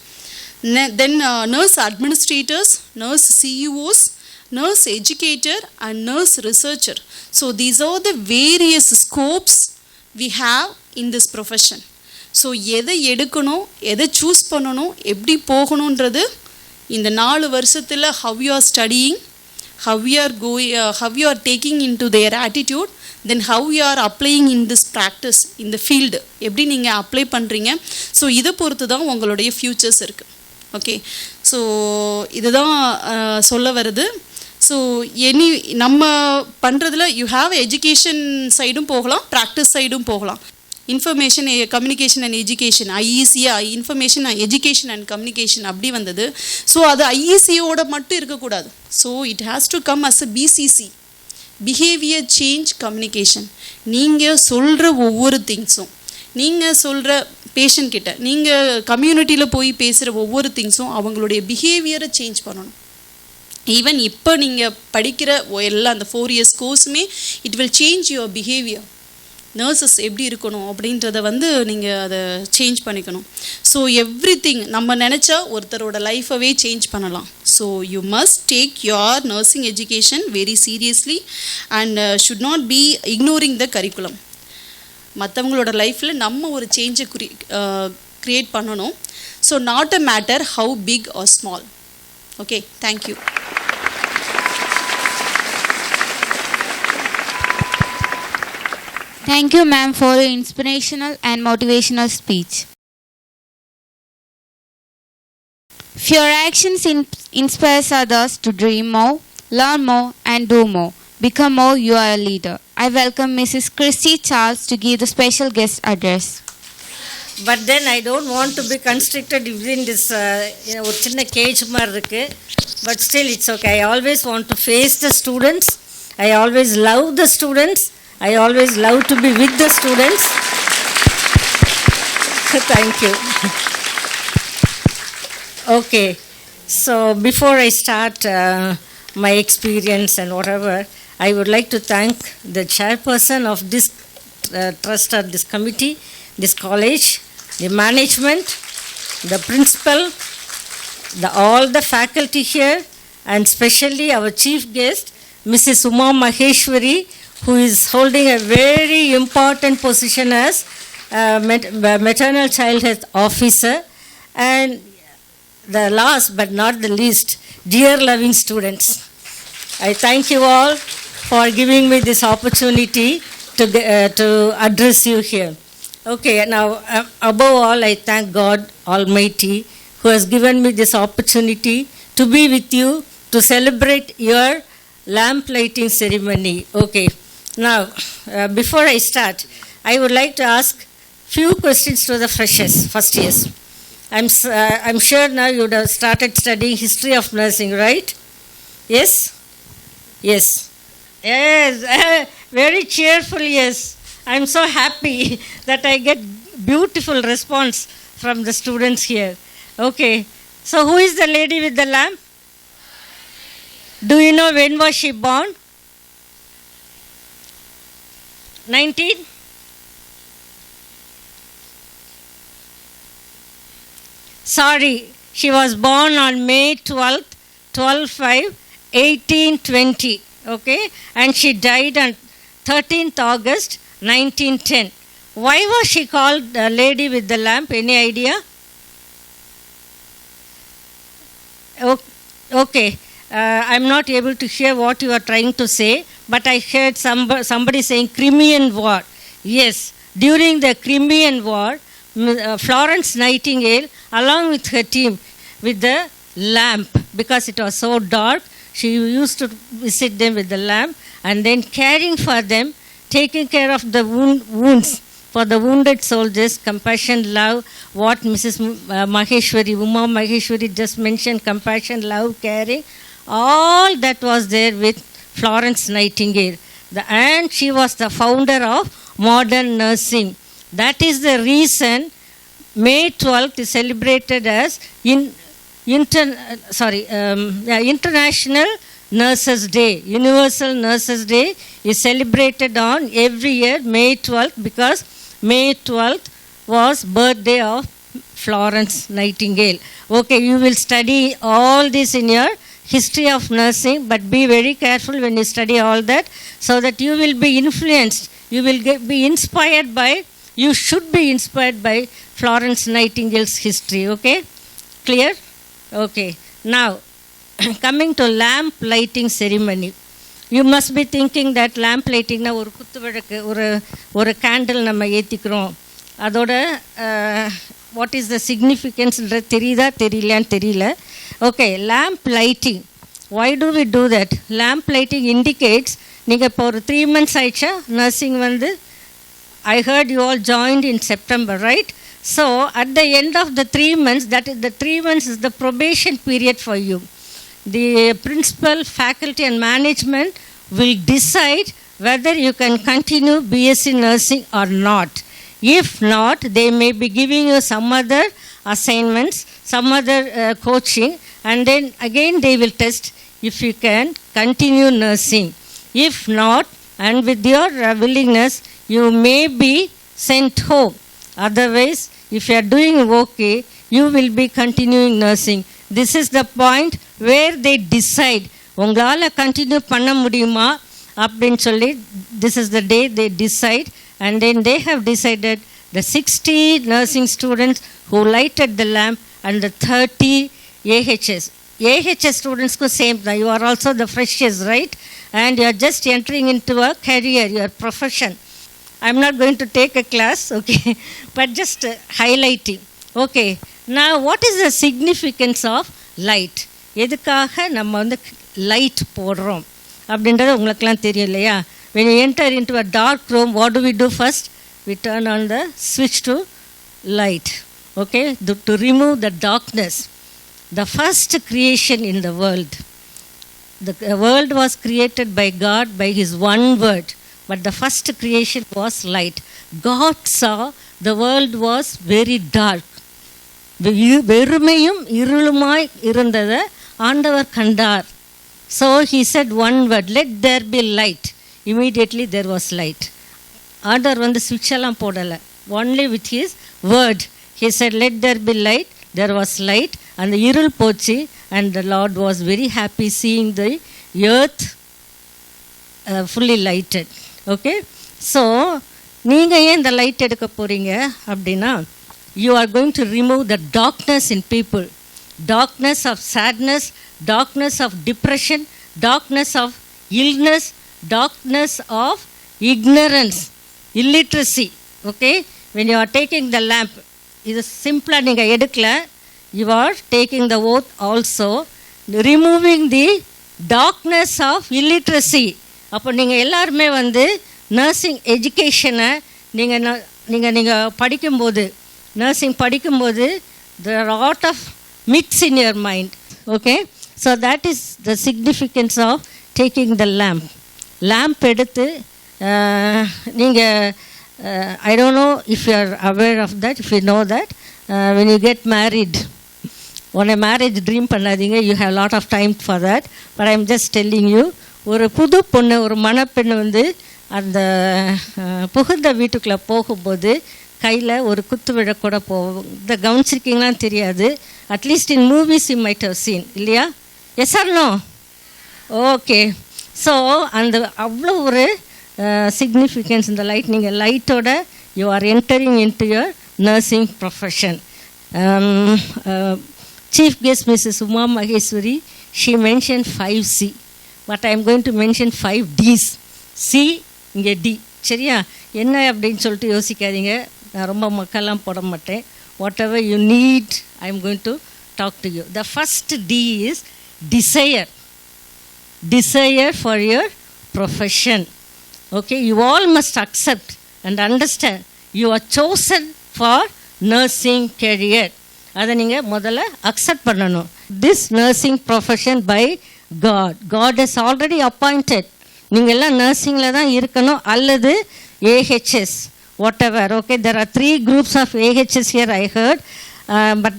Then nurse administrators, nurse CEOs, nurse educator and nurse researcher. So these are the various scopes we have in this profession. So எதை எடுக்கணும், எதை choose பண்ணணும், எப்படி போகணுன்றது இந்த 4 வருஷத்தில் how you are studying, how you are taking into their attitude, then how you are applying in this practice in the field, எப்படி நீங்கள் apply பண்ணுறீங்க. ஸோ இதை பொறுத்து தான் உங்களுடைய ஃப்யூச்சர்ஸ் இருக்குது. ஓகே, ஸோ இதுதான் சொல்ல வருது. ஸோ நம்ம பண்ணுறதுல யூ ஹாவ் எஜுகேஷன் சைடும் போகலாம், ப்ராக்டிஸ் சைடும் போகலாம். இன்ஃபர்மேஷன் கம்யூனிகேஷன் அண்ட் எஜுகேஷன், ஐஇசியாக இன்ஃபர்மேஷன் எஜுகேஷன் அண்ட் கம்யூனிகேஷன் அப்படி வந்தது. ஸோ அது ஐஇசியோட மட்டும் இருக்கக்கூடாது. So it has to come as a BCC, behaviour change communication. நீங்கள் சொல்கிற ஒவ்வொரு திங்ஸும், நீங்கள் சொல்கிற பேஷண்ட் கிட்ட, நீங்கள் கம்யூனிட்டியில் போய் பேசுகிற ஒவ்வொரு திங்ஸும் அவங்களுடைய பிஹேவியரை சேஞ்ச் பண்ணணும். ஈவன் இப்போ நீங்கள் படிக்கிற எல்லா அந்த 4 years கோர்ஸுமே it will change your behaviour. Nurses எப்படி இருக்கணும் அப்படின்றத வந்து நீங்கள் அதை சேஞ்ச் பண்ணிக்கணும். ஸோ எவ்ரிதிங் நம்ம நினச்சா ஒருத்தரோட லைஃபவே சேஞ்ச் பண்ணலாம். So you must take your nursing education very seriously and should not be ignoring the curriculum. மற்றவங்களோட லைஃப்பில் நம்ம ஒரு சேஞ்சை க்ரியேட் பண்ணணும். So not a matter how big or small. Okay, thank you. Thank you, ma'am, for your inspirational and motivational speech. If your actions inspires others to dream more, learn more, and do more, become more, you are a leader. I welcome Mrs. Christy Charles to give the special guest address. But then I don't want to be constricted within this ஒரு சின்ன gauge மாதிரி இருக்கு. But still it's okay. I always want to face the students. I always love the students. I always love to be with the students. Thank you. Okay, so before I start my experience and whatever, I would like to thank the chairperson of this trust or this committee, this college, the management, the principal, all the faculty here, and especially our chief guest, Mrs. Uma Maheshwari, who is holding a very important position as maternal child health officer. And the last but not the least, dear loving students, I thank you all for giving me this opportunity to address you here. Okay, now above all, I thank God Almighty who has given me this opportunity to be with you to celebrate your lamp lighting ceremony. Okay, now before I start, I would like to ask few questions to the freshers, first years. I'm sure now you would have started studying history of nursing, right? Yes? Yes. Yes, very cheerful, yes. I'm so happy that I get beautiful response from the students here. Okay, so who is the lady with the lamp? Do you know when was she born? 19? Sorry, she was born on May 12th, 12/5/1820. Okay, and she died on 13th August 1910. Why was she called the lady with the lamp? Any idea? Okay, I'm not able to hear what you are trying to say, but I heard somebody saying Crimean War. Yes, during the Crimean War, Florence Nightingale, along with her team, with the lamp, because it was so dark, she used to visit them with the lamp and then caring for them, taking care of the wounds for the wounded soldiers, compassion, love, what Mrs. Maheshwari, Uma Maheshwari just mentioned, compassion, love, caring, all that was there with Florence Nightingale. And she was the founder of modern nursing. That is the reason May 12th is celebrated as International Nurses Day. Universal Nurses Day is celebrated on every year May 12th because May 12th was birthday of Florence Nightingale. Okay, you will study all this in your history of nursing, but be very careful when you study all that so that you will be influenced. You will be inspired by, you should be inspired by Florence Nightingale's history. Okay? Clear? Okay. Now, coming to lamp lighting ceremony. You must be thinking that lamp lighting na ஒரு குத்துவிளக்கு ஒரு candle நம்ம ஏத்திக்கிறோம். அதோட what is the significance தெரியுதா தெரியலையான்னு தெரியல. Okay, lamp lighting. Why do we do that? Lamp lighting indicates நீங்கள் இப்போ ஒரு 3 months ஆயிடுச்சா நர்சிங் வந்து I heard you all joined in September, right? So at the end of the 3 months, that is the 3 months is the probation period for you. The principal, faculty and management will decide whether you can continue BSc nursing or not. If not, they may be giving you some other assignments, some other coaching, and then again they will test if you can continue nursing. If not, and with your willingness, you may be sent home. Otherwise, if you are doing okay, you will be continuing nursing. This is the point where they decide உங்களால் continue பண்ண முடியுமா அப்படின்னு சொல்லி this is the day they decide, and then they have decided the 60 nursing students who lighted the lamp and the 30 AHS students ku same. You are also the freshers, right? And you are just entering into a career, your profession. I'm not going to take a class, okay, but just highlighting. Okay, now what is the significance of light? எதுக்காக நம்ம வந்து light போடுறோம் அப்படின்றது உங்களுக்குலாம் தெரியும் இல்லையா? When you enter into a dark room, what do we do first? We turn on the switch to light, okay, to remove the darkness. The first creation in the world. The world was created by God by His one word. But the first creation was light. God saw the world was very dark. வெறுமையும் இருளுமாய் இருந்ததை ஆண்டவர் கண்டார். So he said one word, let there be light. Immediately there was light. ஆண்டவர் வந்து சுவிட்ச் எல்லாம் போடலை. Only with his word He said, let there be light. There was light. And the irul pochi. And the Lord was very happy seeing the earth fully lighted. Okay. So, நீங்கள் ஏன் இந்த light எடுக்க போகிறீங்க அப்படின்னா, you are going to remove the darkness in people. Darkness of sadness, darkness of depression, darkness of illness, darkness of ignorance, illiteracy. Okay. When you are taking the lamp, இது சிம்பிளாக நீங்கள் எடுக்கல, you are taking the oath also, removing the darkness of illiteracy. அப்போ நீங்கள் எல்லாருமே வந்து nursing எஜுகேஷனை நீங்கள் படிக்கும்போது, நர்சிங் படிக்கும்போது, there are a lot of myths in your mind. Okay. So that is the significance of taking the lamp. Lamp எடுத்து நீங்கள் I don't know if you are aware of that, if you know that, when you get married, on a marriage dream பண்ணாதீங்க, you have a lot of time for that, but I am just telling you, ஒரு புது பொண்ணு, ஒரு மணப்பெண்ணு வந்து அந்த புகுந்த வீட்டுக்குள்ளே போகும்போது கையில் ஒரு குத்து விழக்கூட போகும். இந்த கவனிச்சிருக்கீங்களான்னு தெரியாது. At least in movies you might have seen, இல்லையா? Yes or no? Okay. So அந்த அவ்வளோ ஒரு சிக்னிஃபிகன்ஸ் இந்த லைட். நீங்கள் லைட்டோட you are entering into your nursing profession. Chief guest Mrs Uma Maheswari, she mention 5C, but I am going to mention 5Ds. C, இங்கே D. சரியா? என்ன அப்படின்னு சொல்லிட்டு யோசிக்காதீங்க. நான் ரொம்ப மக்கள்லாம் போட மாட்டேன். Whatever you need, I am going to talk to you. The first D is desire. Desire for your profession. Okay, you all must accept and understand you are chosen for nursing career. அதை நீங்கள் முதல்ல accept பண்ணணும். This nursing profession by God. God has already appointed. நீங்கள் எல்லாம் நர்சிங்கில் தான் இருக்கணும், அல்லது AHS, whatever. Okay, there are 3 groups of AHS here I heard. But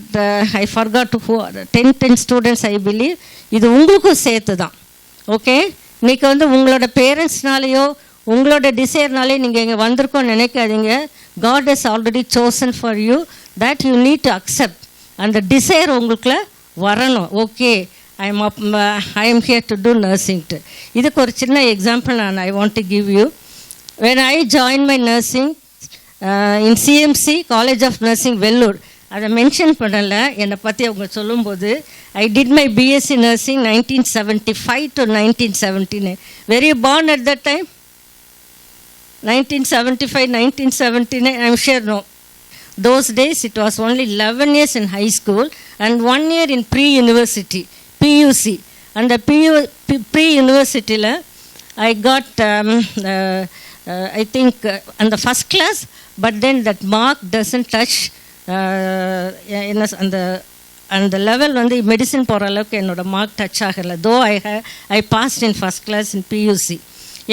I forgot who, 10 students I believe. இது உங்களுக்கும் சேர்த்து தான். ஓகே, இன்றைக்கி வந்து உங்களோட பேரண்ட்ஸ்னாலேயோ உங்களோட டிசைர்னாலே நீங்கள் இங்கே வந்திருக்கோன்னு நினைக்காதீங்க. God has already chosen for you that you need to accept. அந்த டிசைர் உங்களுக்குள்ள வரணும். Okay, I am here to do nursing. இதுக்கு ஒரு சின்ன example I want to give you. When I joined my nursing in CMC, College of Nursing, Vellore, அதை mention பண்ணலை. என்னை பற்றி அவங்க சொல்லும்போது, I did my BSc nursing 1975 to 1979. Were you born at that time? 1975, 1979, I'm sure no. Those days it was only 11 years in high school and 1 year in pre-university, PUC. And the pre-university, I got, I think, on the first class, but then that mark doesn't touch அந்த level வந்து medicine போகிற அளவுக்கு என்னோட mark touch ஆகலை. Though I passed in first class in PUC.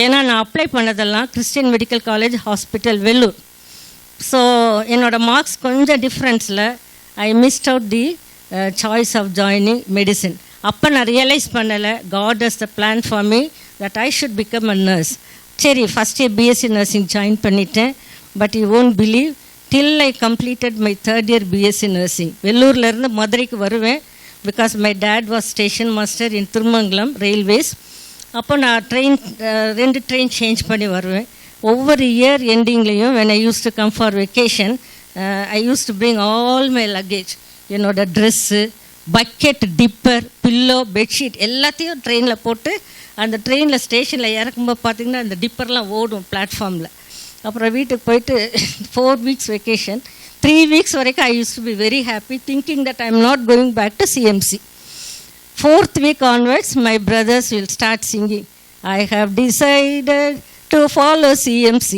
ஏன்னா நான் apply பண்ணதெல்லாம் Christian medical college hospital, Vellore. So என்னோட மார்க்ஸ் கொஞ்சம் டிஃப்ரென்ஸில் I missed out the choice of joining medicine. அப்போ நான் ரியலைஸ் பண்ணலை, God has the plan for me that I should become a nurse. சரி, first year BSc nursing join பண்ணிட்டேன். But you won't believe, till I completed my 3rd year BSc nursing. வெள்ளூர்லேருந்து மதுரைக்கு வருவேன், because my dad was station master in Thirumangalam railways. அப்போ நான் ரெண்டு train change பண்ணி வருவேன். ஒவ்வொரு year எண்டிங்லேயும் when I used to come for vacation, I used to bring all my luggage. என்னோட dress, bucket, tipper, pillow, bedsheet எல்லாத்தையும் ட்ரெயினில் போட்டு அந்த ட்ரெயினில் ஸ்டேஷனில் இறக்கும்போது பார்த்திங்கன்னா அந்த டிப்பர்லாம் ஓடும் பிளாட்ஃபார்மில். அப்புறம் வீட்டுக்கு போயிட்டு 4 weeks வெக்கேஷன், 3 weeks வரைக்கும் I used to be very happy thinking that I am not going back to CMC. 4th week onwards, my brothers will start singing, I have decided to follow CMC,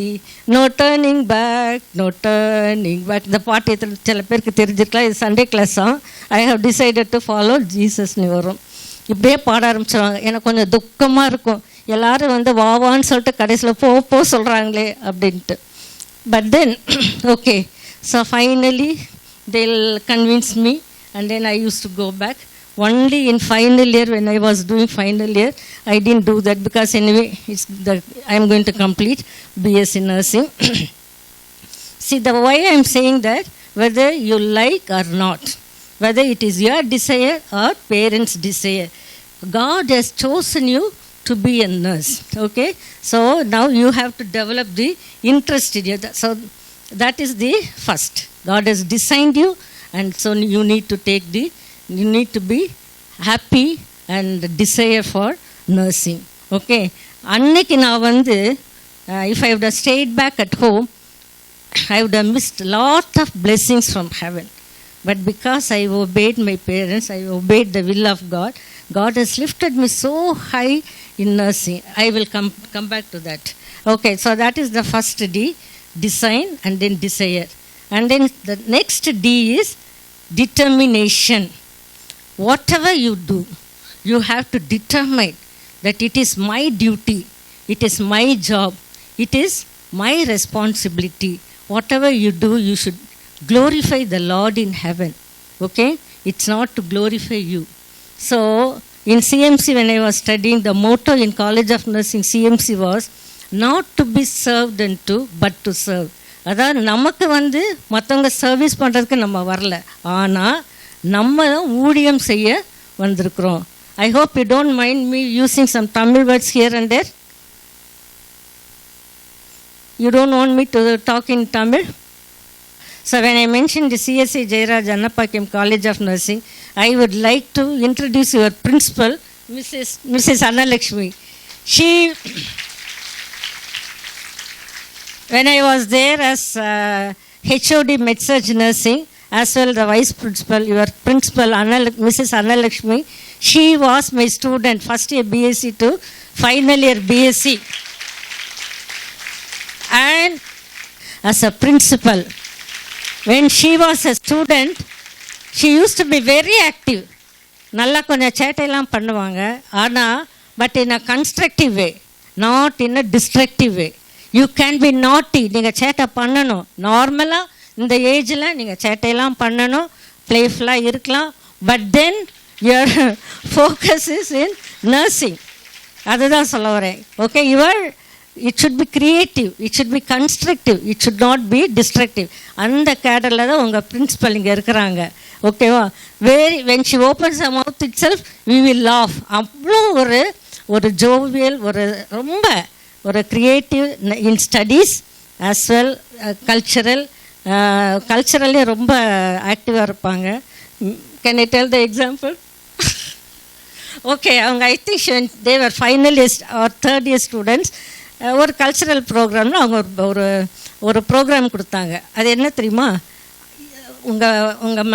no turning back, no turning back. இந்த பாட்டு சில பேருக்கு தெரிஞ்சிருக்கலாம், இது Sunday class தான். I have decided to follow ஜீசஸ்னு வரும். இப்படியே பாட ஆரம்பிச்சிடுவாங்க. எனக்கு கொஞ்சம் துக்கமாக இருக்கும், எல்லோரும் வந்து வாவான்னு சொல்லிட்டு கடைசியில் போ சொல்கிறாங்களே அப்படின்ட்டு. But then okay, so finally they'll convince me and then I used to go back. Only in final year, when I was doing final year, I didn't do that because anyway I am going to complete BSc nursing. See, the why I am saying that, whether you like or not, whether it is your desire or parents' desire. God has chosen you to be a nurse. Okay, so now you have to develop the interest in you. So that is the first. God has designed you, and so you need to be happy and desire for nursing. Okay, அன்னைக்கு நான் வந்து if I would have stayed back at home, I would have missed a lot of blessings from heaven. But because I obeyed my parents, I obeyed the will of God, God has lifted me so high in nursing. I will come back to that. Okay, so that is the first D, design, and then desire. And then the next D is determination. Whatever you do, you have to determine that it is my duty, it is my job, it is my responsibility. Whatever you do, you should glorify the Lord in heaven. Okay, it's not to glorify you. So in CMC, when I was studying, the motto in College of Nursing CMC was not to be served unto, but to serve. அதாவது நமக்கு வந்து மற்றவங்க service பண்ணுறதுக்கு நம்ம வரல, ஆனால் நம்ம ஊழியம் செய்ய வந்திருக்கிறோம். I hope you don't mind me using some Tamil words here and there. You don't want me to talk in Tamil? So when I mentioned the CSC Jairaj Annapakim College of Nursing, I would like to introduce your principal, Mrs. Annalakshmi. She, when I was there as HOD Med-Surg Nursing, as well the vice principal, your principal, Mrs. Annalakshmi, she was my student, first year BSc to final year BSc. And as a principal, when she was a student, she used to be very active. நல்லா கொஞ்சம் சேட்டையெல்லாம் பண்ணுவாங்க, ஆனால் but in a constructive way, not in a destructive way. You can be நாட்டி, நீங்கள் சேட்டை பண்ணணும். நார்மலாக இந்த ஏஜில் நீங்கள் சேட்டையெல்லாம் பண்ணணும், ப்ளேஃபுல்லாக இருக்கலாம். But then your focus is in nursing. அதுதான் சொல்ல வரேன். Okay, your it should be creative, it should be constructive, it should not be destructive. அந்த கேடரில் தான் உங்கள் பிரின்சிபல் இங்கே இருக்கிறாங்க. ஓகேவா? when she opens her mouth itself, we will laugh. அவ்வளோ ஒரு ஜோவியல், ரொம்ப ஒரு கிரியேட்டிவ் இன் ஸ்டடீஸ் as well கல்ச்சரலி ரொம்ப ஆக்டிவாக இருப்பாங்க. Can I tell the example? Okay, அவங்க I think they were final year or third year students. ஒரு cultural ப்ரோக்ராம்னு அவங்க ஒரு ப்ரோக்ராம் கொடுத்தாங்க. அது என்ன தெரியுமா? உங்கள்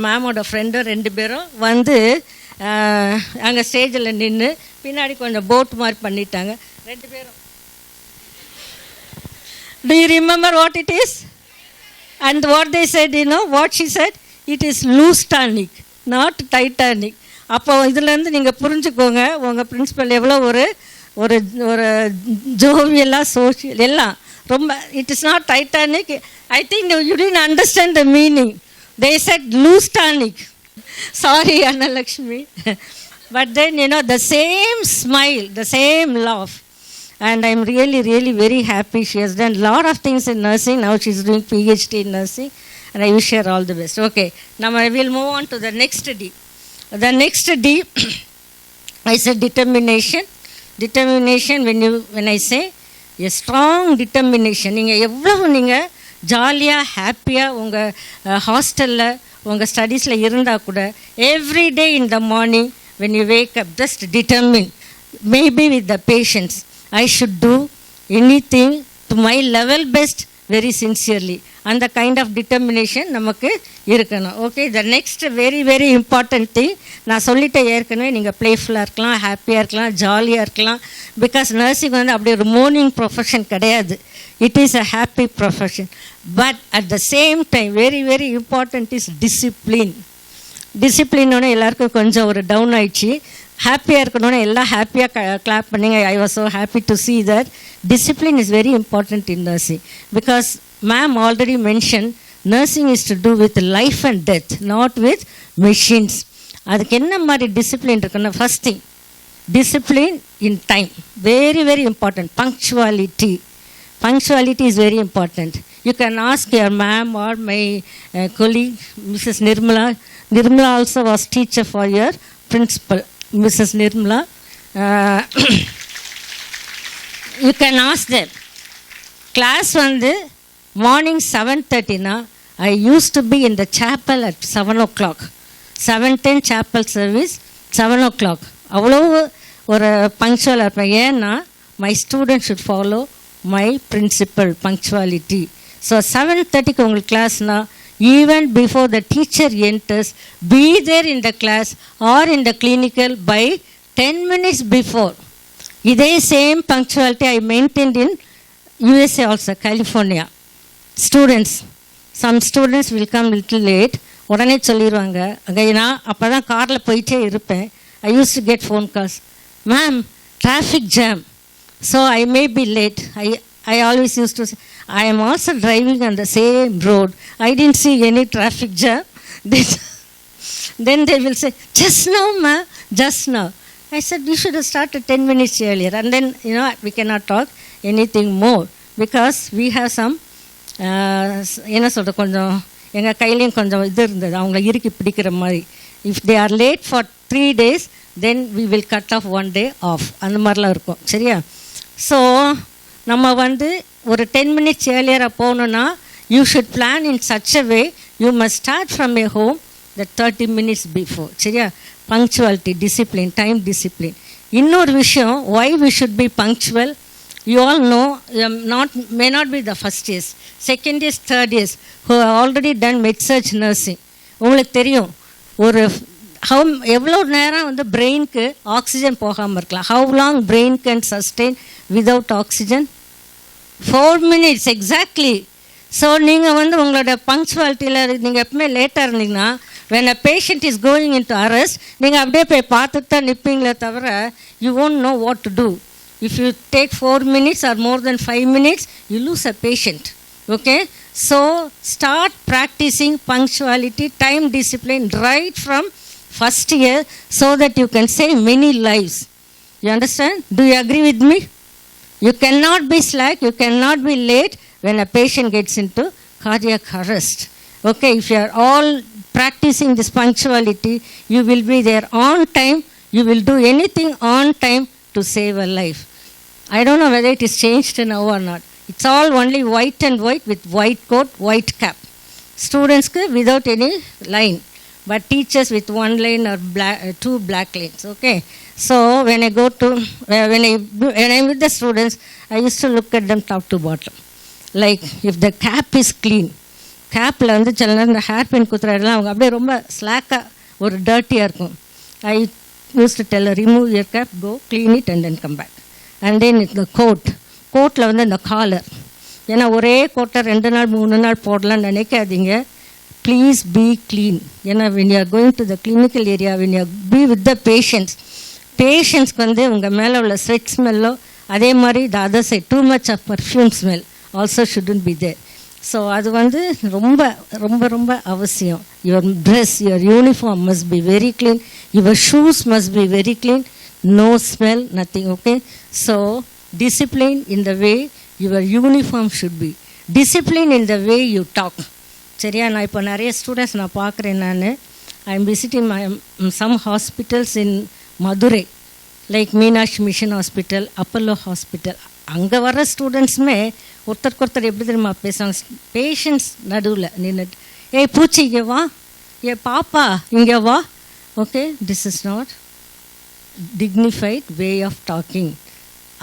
மேமோட ஃப்ரெண்டும் 2 பேரும் வந்து அங்கே ஸ்டேஜில் நின்று பின்னாடி கொஞ்சம் போட் மாதிரி பண்ணிட்டாங்க 2 பேரும். Do you remember what it is? And what they said, you know what she said? It is loose tonic, not Titanic. அப்போ இதுலேருந்து நீங்கள் புரிஞ்சுக்கோங்க உங்கள் பிரின்சிபல் எவ்வளோ ஒரு ஜோவியலாக சோஷியல் எல்லாம் ரொம்ப. It is not Titanic. I think you didn't understand the meaning. They said loose tonic. Sorry Annalakshmi. But then the same smile, the same laugh, and I'm really very happy. She has done a lot of things in nursing. Now she's doing PhD in nursing, and I wish her all the best. Okay, now I will move on to the next D. The next D I said determination. Determination, when I say a strong determination, நீங்கள் எவ்வளவு நீங்கள் ஜாலியாக ஹாப்பியாக உங்கள் ஹாஸ்டலில் உங்கள் ஸ்டடீஸில் இருந்தால் கூட every day in the morning when you wake up, just determine, maybe with the patience, I should do anything to my level best very sincerely. And the kind of determination நமக்கு இருக்கணும். Okay, the next very important thing, நான் சொல்லிட்டேன் ஏற்கனவே, நீங்கள் ப்ளேஃபுல்லாக இருக்கலாம், ஹாப்பியாக இருக்கலாம், ஜாலியாக இருக்கலாம். பிகாஸ் நர்சிங் வந்து அப்படி ஒரு மோர்னிங் ப்ரொஃபஷன் கிடையாது. It is a happy profession. But at the same time very important is discipline. டிசிப்ளின்னோட எல்லாருக்கும் கொஞ்சம் ஒரு டவுன் ஆயிடுச்சு. ஹாப்பியாக இருக்கணும்னு எல்லாம் ஹாப்பியாக கிளாப் பண்ணிங்க. I was so happy to see that discipline is very important in nursing, because ma'am already mentioned nursing is to do with life and death, not with machines. அதுக்கு என்ன மாதிரி டிசிப்ளின் இருக்குன்னா, first thing discipline in time, very important. Punctuality is very important. You can ask your ma'am or my colleague, Mrs. Nirmala. Nirmala also was teacher for your principal, Mrs. Nirmala. You can ask them. Class morning 7:30 na. I used to be in the chapel at 7 o'clock. 7:10 chapel service, 7 o'clock. அவ்வளோ ஒரு பங்க்சுவலாக இருப்பேன். ஏன்னா my students should follow my principle, punctuality. So 7:30 உங்களுக்கு கிளாஸ்னா, even before the teacher enters, be there in the class or in the clinical by 10 minutes before. இதே same punctuality I maintained in USA also, California. Students, some students will come little late. உடனே சொல்லிடுவாங்க. அங்கே நான் அப்போ தான் காரில் போயிட்டே இருப்பேன். I used to get phone calls. Ma'am, traffic jam. So I may be late. I always used to say, I am also driving on the same road. I didn't see any traffic jam. Then they will say, just now, ma, just now. I said, you should have started 10 minutes earlier. And then, we cannot talk anything more because we have some, என்ன சொல்கிற கொஞ்சம் எங்கள் கையிலையும் கொஞ்சம் இது இருந்தது, அவங்கள இறுக்கி பிடிக்கிற மாதிரி. If they are late for 3 days, then we will cut off 1 day off. அந்த மாதிரிலாம் இருக்கும். சரியா? ஸோ நம்ம ஒரு 10 minutes earlier போகணுன்னா, you should plan in such a way, you must start from a home that 30 minutes before. சரியா? Punctuality, discipline, time discipline. இன்னொரு விஷயம், why we should be punctual, you all know, may not be the first years, second years, third years, who have already done med-surg nursing. உங்களுக்கு தெரியும், ஒரு எவ்வளோ நேரம் பிரெயினுக்கு oxygen போகாமல் இருக்கலாம். How long brain can sustain without oxygen? 4 minutes exactly. So நீங்கள் உங்களோட பங்க்சுவாலிட்டியில் நீங்கள் எப்பவுமே லேட்டாக இருந்தீங்கன்னா, when a patient is going into arrest, நீங்கள் அப்படியே போய் பார்த்துட்டு தான் நிற்பீங்களே தவிர, you won't know what to do. If you take 4 minutes or more than 5 minutes, you lose a patient. Okay? So start practicing punctuality, time discipline right from first year so that you can save many lives. You understand? Do you agree with me? You cannot be slack, you cannot be late when a patient gets into cardiac arrest. Okay, if you are all practicing this punctuality, you will be there on time, you will do anything on time to save a life. I don't know whether it is changed now or not. It's all only white and white with white coat, white cap. Students without any line, but teachers with 1 line or 2 black lines. Okay, so when I go to when I'm with the students, I used to look at them top to bottom. Like if the cap is clean, capல சில நேரம் இந்த hair பின் குத்துற இடம்லாம் அவங்க அப்படியே ரொம்ப ஸ்லாக்காக ஒரு டர்ட்டியாக இருக்கும். I used to tell her, remove your cap, go clean it and then come back. And then the கோட்டில் இந்த காலர், ஏன்னா ஒரே கோட்டை 2 நாள் 3 நாள் போடலான்னு நினைக்காதீங்க. Please be clean. ஏன்னா when you are going to the clinical area, when you be with the பேஷண்ட்ஸ்க்கு உங்கள் மேலே உள்ள ஸ்வெட் ஸ்மெல்லோ, அதே மாதிரி the other side too much of perfume smell also shouldn't be there. So அது ரொம்ப ரொம்ப ரொம்ப அவசியம். Your dress, your uniform must be very clean, your shoes must be very clean, no smell, nothing. Okay, so discipline in the way your uniform should be, discipline in the way you talk. சரியா? நான் இப்போ நிறைய students நான் பார்க்குறேன். I am visiting some hospitals in Madurai, like Meenakshi mission hospital, Apollo hospital. அங்கே வர்ற ஸ்டூடெண்ட்ஸுமே ஒருத்தருக்கு எப்படி தெரியுமா பேசுவாங்க? பேஷண்ட்ஸ் நடுவில் நின்றுட்டு, ஏய் பூச்சி இங்கே வா, ஏ பாப்பா இங்கே வா. Okay, this is not dignified way of talking.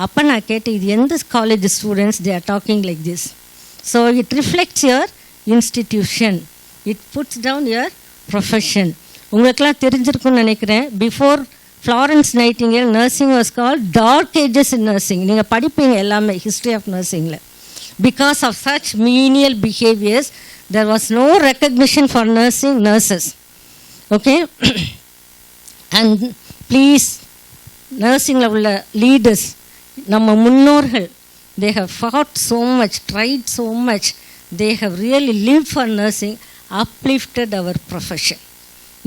அப்போ நான் கேட்டேன், இது எந்த college students they are talking like this? So it reflects your institution, it puts down your profession. உங்களுக்கெல்லாம் தெரிஞ்சிருக்குன்னு நினைக்கிறேன், before Florence Nightingale nursing was called dark ages in nursing. நீங்கள் படிப்பீங்க எல்லாமே ஹிஸ்ட்ரி ஆஃப் நர்சிங்கில். Because of such menial behaviors, there was no recognition for nurses. Okay? And please, நர்சிங்கில் உள்ள leaders, நம்ம முன்னோர்கள், they have fought so much, tried so much, they have really lived for nursing, uplifted our profession.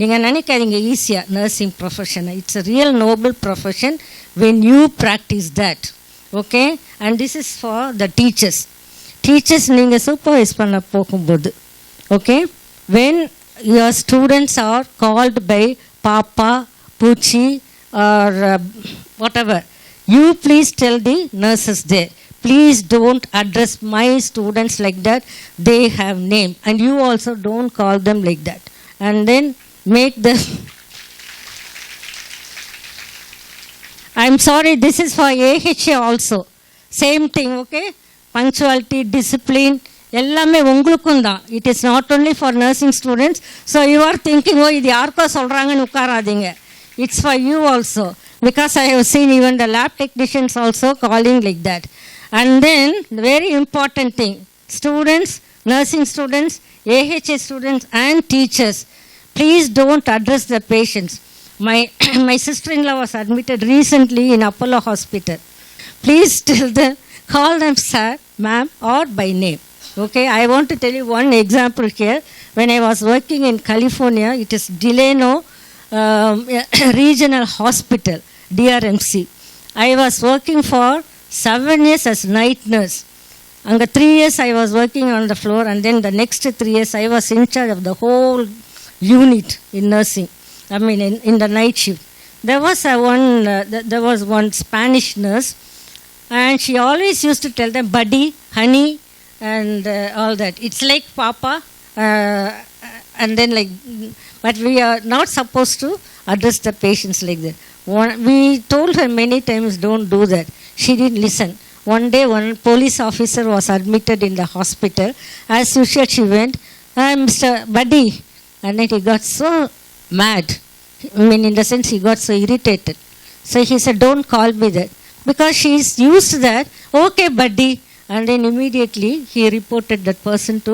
நீங்கள் நினைக்காதீங்க ஈஸியாக nursing ப்ரொஃபஷனை. It's a real noble profession when you practice that. Okay? And this is for the teachers. Teachers நீங்கள் supervise பண்ண போகும்போது okay when your students are called by papa puchi or whatever, you please tell the nurses there, please don't address my students like that, they have name, and you also don't call them like that, and then make the I'm sorry, this is for AHS also, same thing, okay, punctuality, discipline எல்லாமே உங்களுக்கும் தான். It is not only for nursing students. So you are thinking oh இது யாருக்கோ சொல்கிறாங்கன்னு உட்காராதீங்க. It's for you also because I have seen even the lab technicians also calling like that. And then very important thing, students, nursing students, AHS students and teachers, please don't address the patients. My sister-in-law was admitted recently in Apollo Hospital. Please tell them, call them sir, ma'am or by name. Okay, I want to tell you one example here. When I was working in California, it is Delano Regional Hospital, DRMC. I was working for 7 years as night nurse. And 3 years I was working on the floor, and then the next 3 years I was in charge of the whole unit in nursing. I mean in the night shift. There was one Spanish nurse, and she always used to tell them buddy, honey, and all that. It's like papa, and then like, but we are not supposed to address the patients like that. We told her many times, don't do that. She didn't listen. One day, one police officer was admitted in the hospital. As usual, she went, Mr. Buddy, and then he got so mad. I mean, in the sense, he got so irritated. So he said, don't call me that. Because she is used to that, okay, buddy. And then immediately he reported that person to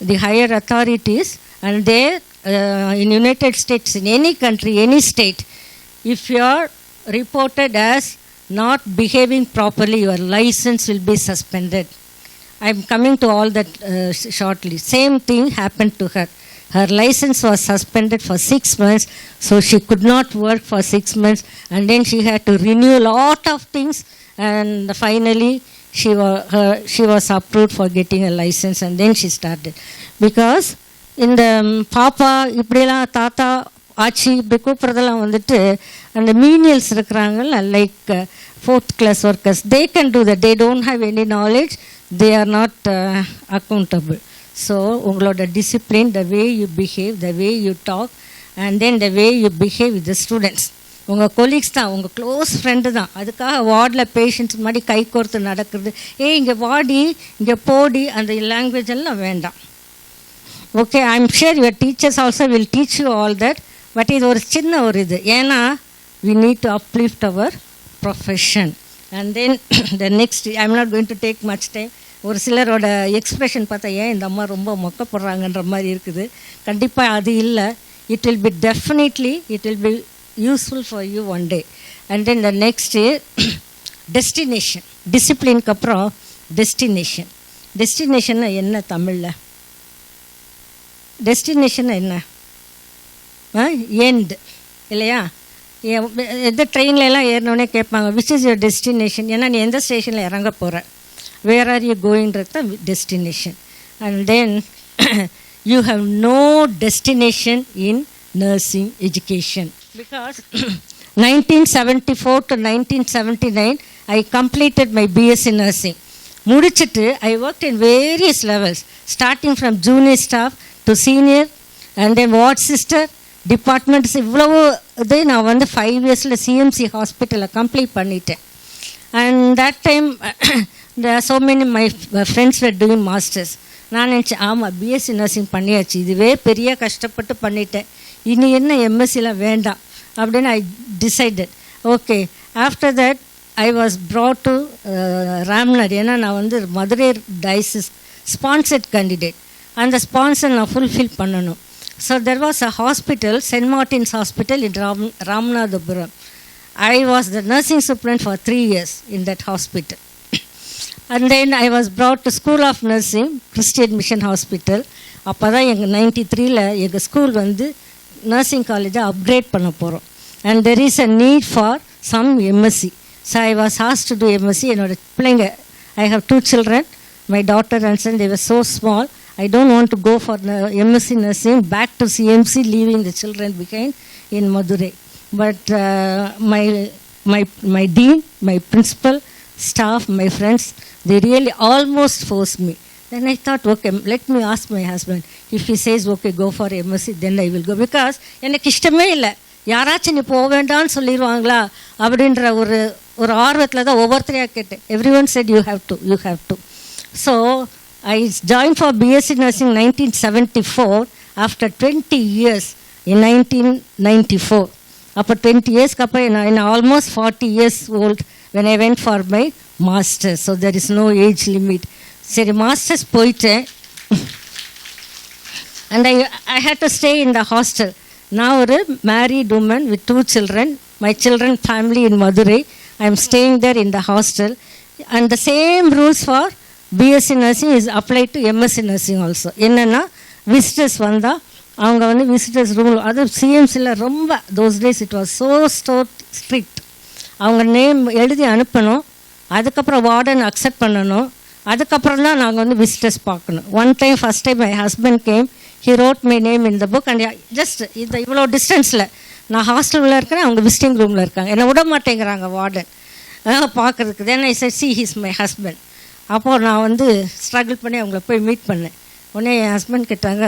the higher authorities. And there, in United States, in any country, any state, if you are reported as not behaving properly, your license will be suspended. I am coming to all that shortly. Same thing happened to her. Her license was suspended for 6 months, so she could not work for 6 months, and then she had to renew a lot of things, and finally she was approved for getting a license, and then she started. Because in the papa, இப்படிலாம் தாத்தா ஆச்சி இப்படி கூப்பிட்றதெல்லாம் வந்துட்டு அந்த மீனியல்ஸ் இருக்கிறாங்கல்ல, like 4th class workers, they can do that. They don't have any knowledge, they are not accountable. So உங்களோட discipline, the way you behave, the way you talk, and then the way you behave with the students. உங்கள் colleagues தான், உங்கள் close friend தான். அதுக்காக வார்டில் patients முன்னாடி கை கோர்த்து நடக்கிறது, இங்கே வாடி, இங்கே போடி, அந்த லாங்குவேஜ் எல்லாம் வேண்டாம். Okay, I am sure your teachers also will teach you all that. But இது ஒரு சின்ன ஒரு இது, ஏன்னா we need to uplift our profession. And then the next, I am not going to take much time. ஒரு சிலரோட expression பார்த்தா ஏன் இந்த அம்மா ரொம்ப மொக்கப்படுறாங்கன்ற மாதிரி இருக்குது. கண்டிப்பாக அது இல்லை. It will be definitely, it will be useful for you one day. And then the next destination. டிசிப்ளினுக்கு அப்புறம் டெஸ்டினேஷன். டெஸ்டினேஷன்னா என்ன தமிழில்? டெஸ்டினேஷன் என்ன? எண்ட் இல்லையா? எந்த ட்ரெயின்லலாம் ஏறினோடனே கேட்பாங்க, விச் இஸ் யுவர் டெஸ்டினேஷன்? ஏன்னா நீ எந்த ஸ்டேஷனில் இறங்க போகிற, where are you going ன்றது தான் destination. And then you have no destination in nursing education, because 1974 to 1979 I completed my BSc nursing. முடிச்சிட்டு I worked in various levels, starting from junior staff to senior, and then ward sister, departments. இவ்வளவு இது நான் வந்து 5 yearsல CMC ஹாஸ்பிட்டலில் complete பண்ணிட்டேன். And that time there are so many my friends were doing masters. நான் நினச்சேன், ஆமாம் பிஎஸ்சி நர்சிங் பண்ணியாச்சு, இதுவே பெரிய கஷ்டப்பட்டு பண்ணிட்டேன், இனி என்ன எம்எஸ்சியில் வேண்டாம் அப்படின்னு I decided. Okay, after that I was brought to Ramnad. ஏன்னா நான் வந்து மதுரை டயசிஸ் ஸ்பான்சர்ட் கேண்டிடேட், அந்த ஸ்பான்சர் நான் ஃபுல்ஃபில் பண்ணணும். So there was a hospital, Saint Martin's hospital in Ramanathapuram. I was the nursing superintendent for 3 years in that hospital. And then I was brought to School of Nursing, Christian Mission Hospital. அப்போ தான் எங்கள் 93ல் எங்கள் school வந்து nursing காலேஜை upgrade பண்ண போகிறோம். And there is a need for some MSc. So I was asked to do MSc. என்னோடய பிள்ளைங்க, I have 2 children. My daughter and son, they were so small. I don't want to go for the MSc nursing, back to CMC, leaving the children behind in Madurai. But my dean, my principal, staff, my friends, they really almost forced me. Then I thought, okay, let me ask my husband. If he says, okay, go for MSc, then I will go. Because எனக்கு இஷ்டமே இல்லை, யாராச்சும் நீ போக வேண்டாம்னு சொல்லிடுவாங்களா அப்படின்ற ஒரு ஆர்வத்தில் தான் ஒவ்வொருத்தரையாக கேட்டேன். Everyone said you have to. So I joined for BSc Nursing 1974 after 20 years in 1994. After 20 years, I'm almost 40 years old when I went for my master's. So there is no age limit. So master's போயிட்டேன். And I had to stay in the hostel. Now a married woman with 2 children, my children family in Madurai. I am staying there in the hostel. And the same rules for BSc nursing is applied to MSc nursing also. என்னன்னா visitors வந்தா அவங்க வந்து visitors room, அது சிஎம்சியில் ரொம்ப those days it was so strict. அவங்க name எழுதி அனுப்பணும், அதுக்கப்புறம் வார்டன் அக்செப்ட் பண்ணணும், அதுக்கப்புறம் தான் நாங்கள் வந்து விசிட்டர்ஸ் பார்க்கணும். First time my husband game, he wrote my name in the book. And just இந்த இவ்வளோ டிஸ்டன்ஸில் நான் ஹாஸ்டலில் இருக்கிறேன், அவங்க விசிட்டிங் ரூமில் இருக்காங்க, என்னை விட மாட்டேங்கிறாங்க வார்டன் பார்க்குறதுக்கு. Then I said see he's my husband. அப்போது நான் வந்து ஸ்ட்ரகிள் பண்ணி அவங்கள போய் மீட் பண்ணேன். உடனே என் ஹஸ்பண்ட் கேட்டாங்க,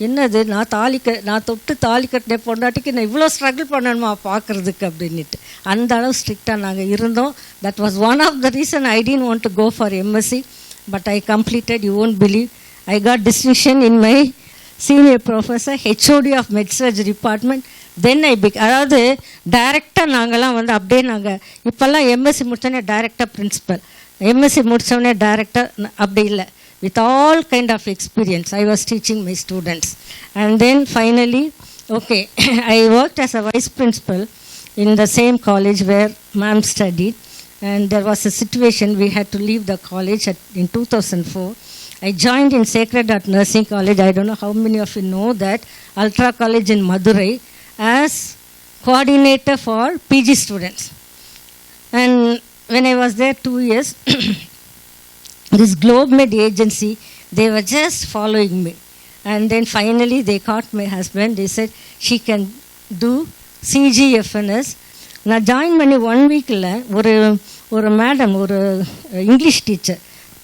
என்னது நான் தொட்டு தாலி கட்டின பொண்டாட்டிக்கு நான் இவ்வளோ ஸ்ட்ரகிள் பண்ணணுமா பார்க்குறதுக்கு அப்படின்ட்டு. அந்த அளவு ஸ்ட்ரிக்டாக நாங்கள் இருந்தோம். That was one of the reason I didn't want to go for MSc, but I completed. You won't believe, I got distinction in my senior professor, HOD of med-surg department. தென் அதாவது டைரெக்டாக நாங்கள்லாம் வந்து அப்படியே நாங்கள் இப்போல்லாம் எம்எஸ்சி முடித்தோடனே டைரெக்டாக principal, MSc முடித்தோடனே டைரெக்டாக அப்படி இல்லை. With all kind of experience, I was teaching my students. And then finally, okay, I worked as a vice principal in the same college where ma'am studied. And there was a situation, we had to leave the college in 2004. I joined in Sacred Heart Nursing College. I don't know how many of you know that, Ultra College in Madurai, as coordinator for PG students. And when I was there 2 years, this GlobeMed agency, they were just following me. And then finally they caught my husband. They said she can do CGFNS. நான் join பண்ணி 1 வீக்கில் ஒரு madam, ஒரு English teacher,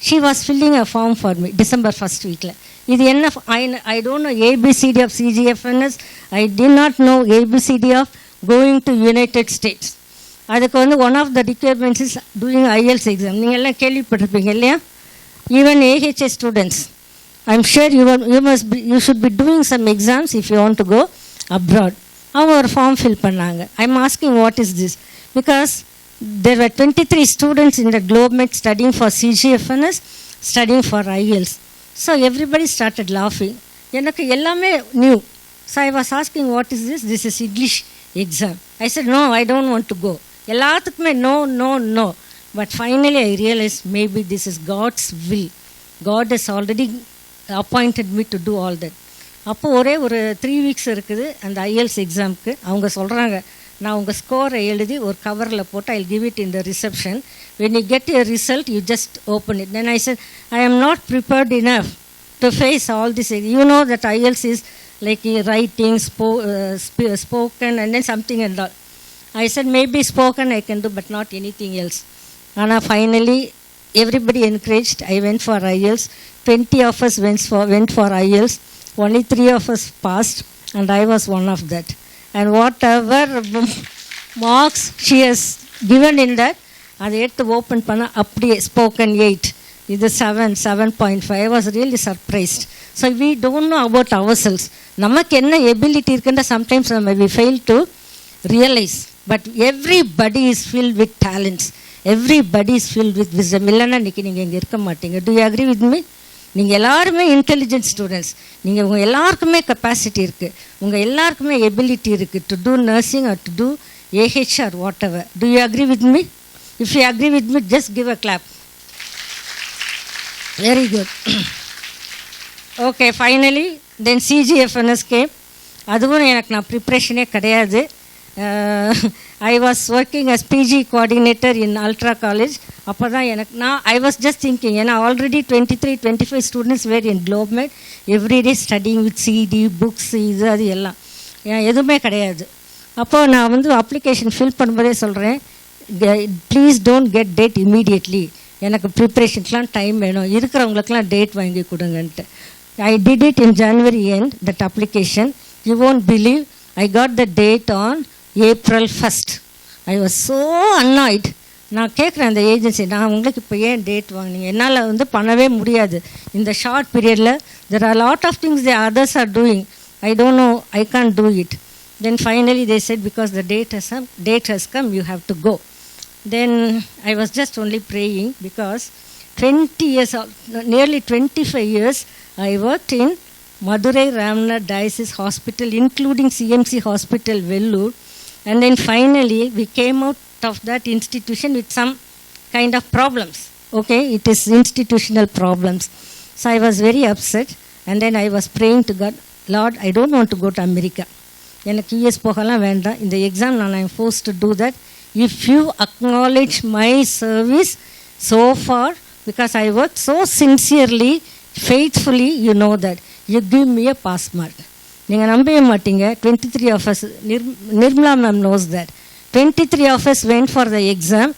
she was filling a form for me December 1st வீக்கில். இது என்ன, I don't know ABCD of CGFNS. ஐ did not know ABCD of going to United States. அதுக்கு வந்து one of the requirements is doing IELTS exam. நீங்கள் எல்லாம் கேள்விப்பட்டிருப்பீங்க இல்லையா? Even AHS students, I'm sure you should be doing some exams if you want to go abroad. அவங்க ஒரு form fill பண்ணாங்க. I'm asking what is this, because there were 23 students in the GlobeMed studying for CGFNS, studying for IELTS. So everybody started laughing. எனக்கு எல்லாமே new. So I was asking what is this? This is English exam. I said no, I don't want to go. எல்லாத்துக்குமே no. But finally I realized maybe this is God's will. God has already appointed me to do all that. அப்போ ஒரே ஒரு 3 weeks இருக்குது அந்த IELTS எக்ஸாமுக்கு. அவங்க சொல்கிறாங்க, நான் உங்கள் ஸ்கோரை எழுதி ஒரு கவரில் போட்டு I'll give it in the reception. When you get your result, you just open it. Then I said, I am not prepared enough to face all this. You know that IELTS is like writing, spoken and then something and all. I said maybe spoken I can do, but not anything else. And finally everybody encouraged. I went for IELTS. 20 of us went for IELTS. Only 3 of us passed, and I was one of that. And whatever marks she has given in that, அதை எடுத்து open பண்ணால் அப்படியே spoken 8, இது 7.5. I was really surprised. So we don't know about ourselves. நமக்கு என்ன ability இருக்குன்ற sometimes நம்ம we fail to realize. But everybody is filled with talents. Everybody is filled with wisdom. இல்லைன்னா இன்றைக்கி நீங்கள் இங்கே இருக்க மாட்டீங்க. Do you agree with me? நீங்கள் எல்லாருமே இன்டெலிஜென்ட் ஸ்டூடெண்ட்ஸ். நீங்கள் உங்கள் எல்லாருக்குமே கெப்பாசிட்டி இருக்குது, உங்கள் எல்லாருக்குமே எபிலிட்டி இருக்குது to do nursing or to do AH or whatever. Do you agree with me? If you agree with me, just give a clap. Very good. Okay, finally then CGFNS came. அதுவும் எனக்கு நான் ப்ரிப்ரேஷனே கிடையாது. I was working as PG coordinator in Ultra College. அப்போ தான் எனக்கு I was just thinking, ஏன்னா already 23-25 students were in GlobeMed, everyday studying with CD, books, இது அது எல்லாம் எதுவுமே கிடையாது. அப்போது நான் வந்து அப்ளிகேஷன் ஃபில் பண்ணும்போதே சொல்கிறேன், please don't get date immediately, எனக்கு ப்ரிப்ரேஷனுக்குலாம் டைம் வேணும், இருக்கிறவங்களுக்குலாம் டேட் வாங்கி கொடுங்கன்ட்டு. I did it in January end, that application. You won't believe, I got the date on April 1st. I was so annoyed. நான் கேட்குறேன் அந்த agency, நான் உங்களுக்கு இப்போ ஏன் டேட் வாங்கினீங்க, என்னால் வந்து பண்ணவே முடியாது இந்த ஷார்ட் பீரியடில். There are lot of things the others are doing, I don't know, I can't do it. Then finally they said, because the date has come, you have to go. Then I was just only praying, because 20 years, nearly 25 years, I worked in Madurai Ramnath Diocese Hospital, including CMC Hospital, Vellore. And then finally we came out of that institution with some kind of problems. Okay, it is institutional problems. So I was very upset, and then I was praying to God, Lord, I don't want to go to America. எனக்கு US போகலாம் வேண்டாம், இந்த exam நான் I am force to do that. If you acknowledge my service so far, because I worked so sincerely, faithfully, you know that, you give me a pass mark. நீங்கள் நம்பவே மாட்டீங்க, 23 of us, Nirmala ma'am knows that, 23 of us went for the exam,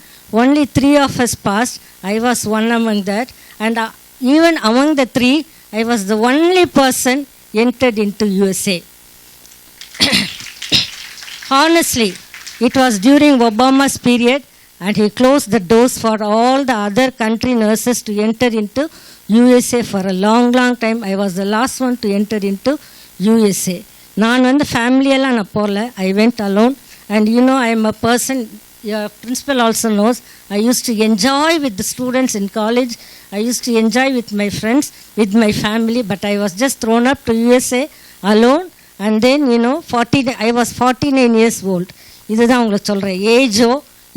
only 3 of us passed. I was one among that, and even among the 3, I was the only person entered into USA. Honestly, it was during Obama's period, and he closed the doors for all the other country nurses to enter into USA for a long time. I was the last one to enter into USA. நான் வந்து ஃபேமிலியெல்லாம் நான் போகல, I went alone. And you know, I am a person, your principal also knows, I used to enjoy with the students in college, I used to enjoy with my friends, with my family, but I was just thrown up to USA alone. And then, you know, I was 49 years old. இதுதான் உங்களுக்கு சொல்கிறேன், ஏஜோ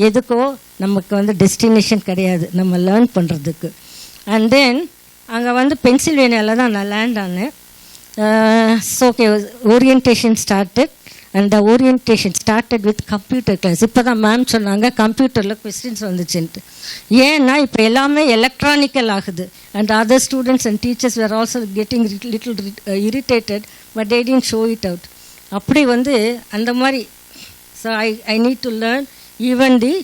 எதுக்கோ நமக்கு வந்து destination கிடையாது, நம்ம learn பண்ணுறதுக்கு. And then அங்கே வந்து பென்சில்வேனியாவில் தான் நான் லேண்ட் ஆனேன். So okay, orientation started, and the orientation started with computer class. இப்போ தான் மேம் சொன்னாங்க கம்ப்யூட்டரில் கொஸ்டின்ஸ் வந்துச்சுன்ட்டு. ஏன்னா இப்போ எல்லாமே எலக்ட்ரானிக்கல் ஆகுது. And other students and teachers were also getting little irritated, but they didn't show it out. அப்படி வந்து அந்த மாதிரி. So I need to learn even the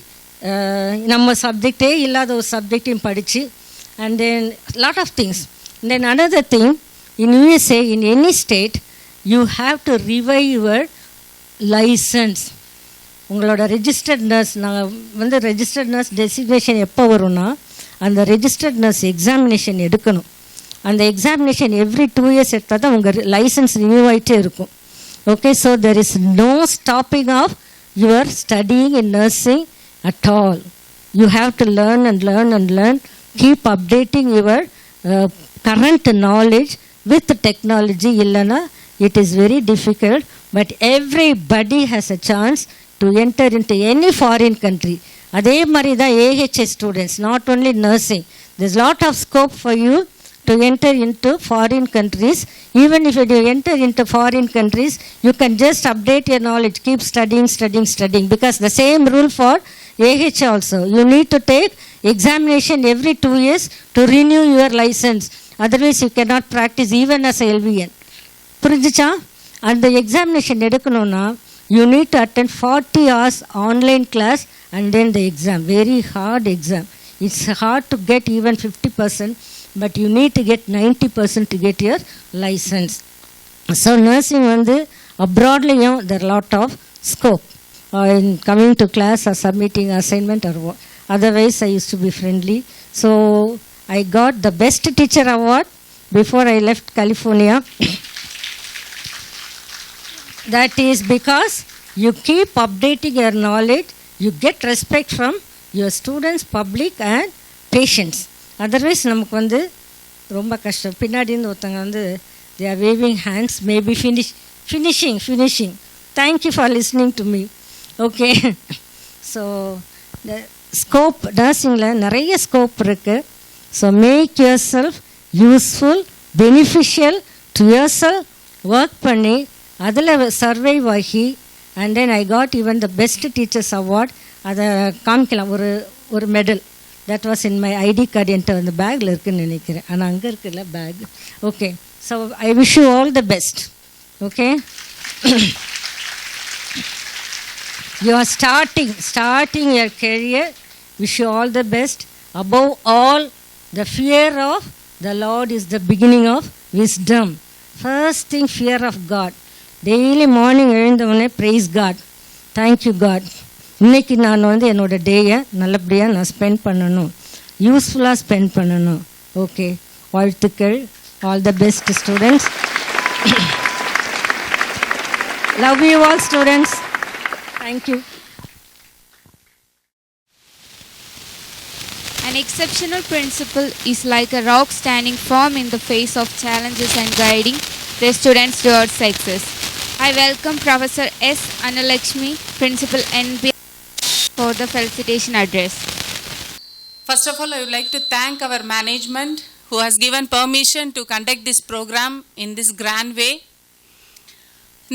நம்ம சப்ஜெக்டே இல்லாத ஒரு சப்ஜெக்டையும் படித்து, and then lot of things. Then another thing, in USA, in any state, you have to revive your license. உங்களோட ரெஜிஸ்டர்ட் நர்ஸ், நாங்கள் வந்து ரெஜிஸ்டர்ட் நர்ஸ் டெசிக்னேஷன் எப்போ வரும்னா, அந்த ரெஜிஸ்டர்ட் நர்ஸ் எக்ஸாமினேஷன் எடுக்கணும். அந்த எக்ஸாமினேஷன் எவ்ரி 2 years எடுத்தால் தான் உங்கள் லைசன்ஸ் ரினியூ ஆகிட்டே இருக்கும். Okay, so there is no stopping of your studying in nursing at all. You have to learn and learn and learn, keep updating your current knowledge with technology. Illana, it is very difficult, but everybody has a chance to enter into any foreign country. அதே மாதிரி தான் AHS students, not only nursing, there's lot of scope for you to enter into foreign countries. Even if you enter into foreign countries, you can just update your knowledge, keep studying, because the same rule for AHS also, you need to take examination every 2 years to renew your license. Otherwise you cannot practice even as a LVN. புரிஞ்சுச்சா? அந்த examination எடுக்கணும்னா you need to attend 40 hours online class and then the exam. Very hard exam. It's hard to get even 50%, but you need to get 90% to get your license. So nursing வந்து abroadலையும் there are lot of scope in coming to class or submitting assignment or what. Otherwise I used to be friendly. So I got the best teacher award before I left California. That is because you keep updating your knowledge, you get respect from your students, public and patients. Otherwise நமக்கு வந்து ரொம்ப கஷ்டம். பின்னாடி இருந்து ஒருத்தங்க வந்து they are waving hands, maybe finishing. Thank you for listening to me. Okay. So the scope, nursingல நிறைய scope இருக்குது. So make yourself useful, beneficial to yourself, work பண்ணி அதில் சர்வைவ் ஆகி and then I got even the best teachers award. அதை காமிக்கலாம் ஒரு medal. That was in my ID card. என்கிட்ட அந்த பேக்கில் இருக்குதுன்னு நினைக்கிறேன், ஆனால் அங்கே இருக்குல்ல bag. Okay, so I wish you all the best. Okay, you are starting your career. Wish you all the best. Above all, the fear of the Lord is the beginning of wisdom. First thing, fear of God. Daily morning எழுந்தவொடனே praise God, thank you God. இன்னைக்கு நான் என்னோட டேயை நல்லபடியாக நான் spend பண்ணணும், யூஸ்ஃபுல்லாக spend பண்ணணும். Okay, வாழ்த்துக்கள். All the best students. Love you all students. Thank you. An exceptional principal is like a rock standing firm in the face of challenges and guiding their students towards success. I welcome Professor S. Analakshmi, Principal NB, for the felicitation address. First of all, I would like to thank our management who has given permission to conduct this program in this grand way.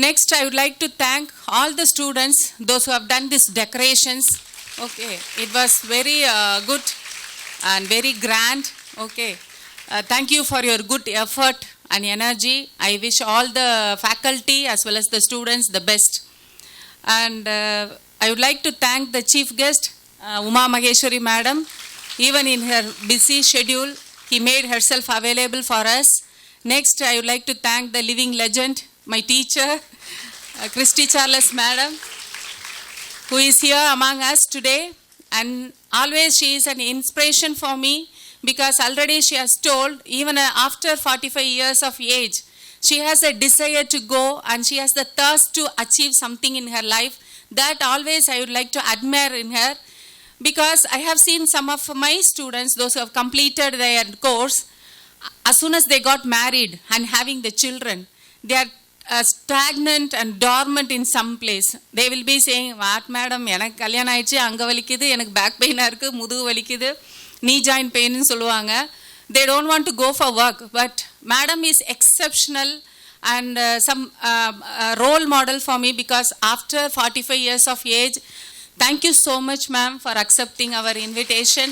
Next, I would like to thank all the students, those who have done these decorations. Okay, it was very good and very grand. Okay, thank you for your good effort and energy. I wish all the faculty as well as the students the best. And I would like to thank the chief guest, Uma Maheshwari Madam. Even in her busy schedule, he made herself available for us. Next, I would like to thank the living legend, my teacher, Christy Charles Madam, who is here among us today. And always she is an inspiration for me, because already she has told, even after 45 years of age, she has a desire to go and she has the thirst to achieve something in her life. That always I would like to admire in her, because I have seen some of my students, those who have completed their course, as soon as they got married and having the children, they are stagnant and dormant in some place. They will be saying, what madam, எனக்கு கல்யாணம் ஆயிடுச்சு, அங்கே வலிக்குது, எனக்கு back பெயினாக இருக்குது, முதுகு வலிக்குது, knee joint pain சொல்லுவாங்க. They don't want to go for work. But madam is exceptional and some role model for me, because after 45 years of age, thank you so much ma'am for accepting our invitation,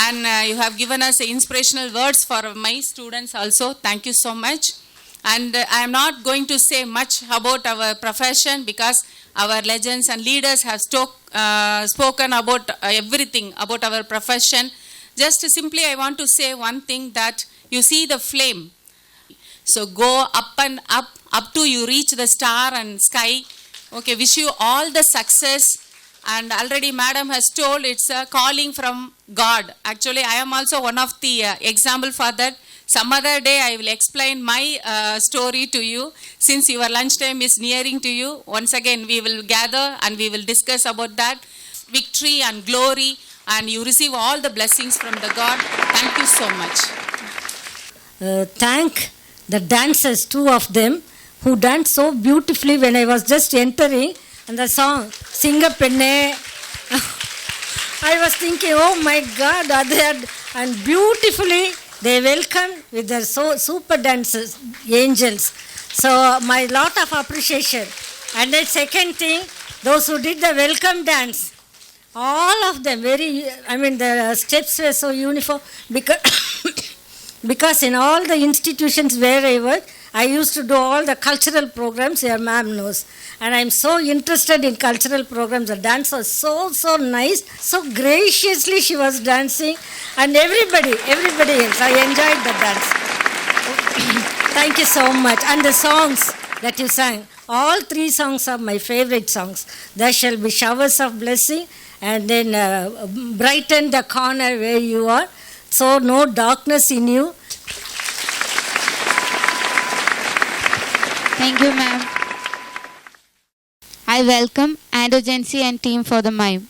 and you have given us inspirational words for my students also. Thank you so much. And I am not going to say much about our profession, because our legends and leaders have spoken about everything about our profession. Just simply I want to say one thing, that you see the flame, so go up and up to you reach the star and sky. Okay, wish you all the success. And already madam has told it's a calling from God. Actually I am also one of the example for that. Some other day I will explain my story to you, since your lunch time is nearing to you. Once again we will gather and we will discuss about that. Victory and glory, and you receive all the blessings from the God. Thank you so much. Thank the dancers, two of them, who danced so beautifully when I was just entering, and the song Singa Penne. I was thinking, oh my God, are they, and beautifully they welcomed with their so super dancers, angels. So my lot of appreciation. And then second thing, those who did the welcome dance, all of them the steps were so uniform, because in all the institutions where I work, I used to do all the cultural programs, your ma'am knows. And I'm so interested in cultural programs. The dance was so nice. So graciously she was dancing. And everybody else, I enjoyed the dance. Thank you so much. And the songs that you sang, all three songs are my favorite songs. There shall be showers of blessing, and then brighten the corner where you are, so no darkness in you. Thank you, ma'am. I welcome Andogency and team for the mime.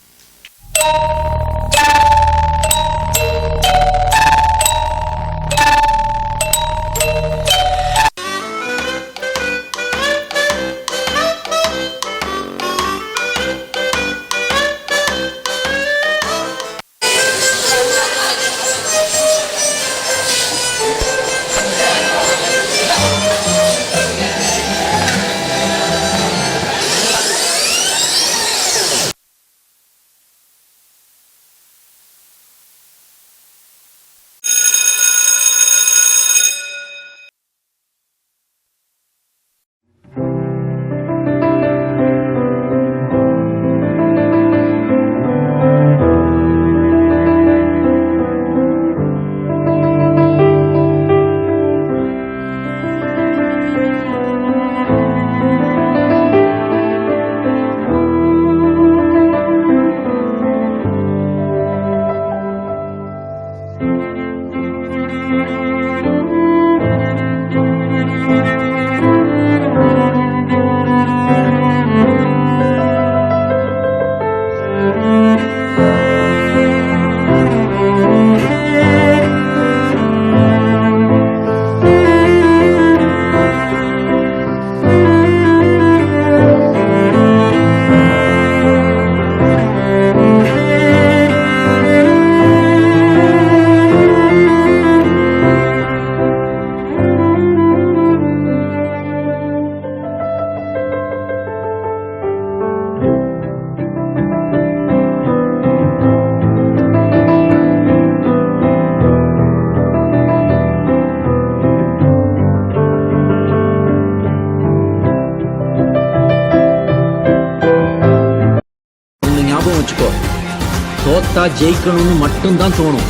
தோத்தா ஜெயிக்கணும்னு மட்டும்தான் தோணும்.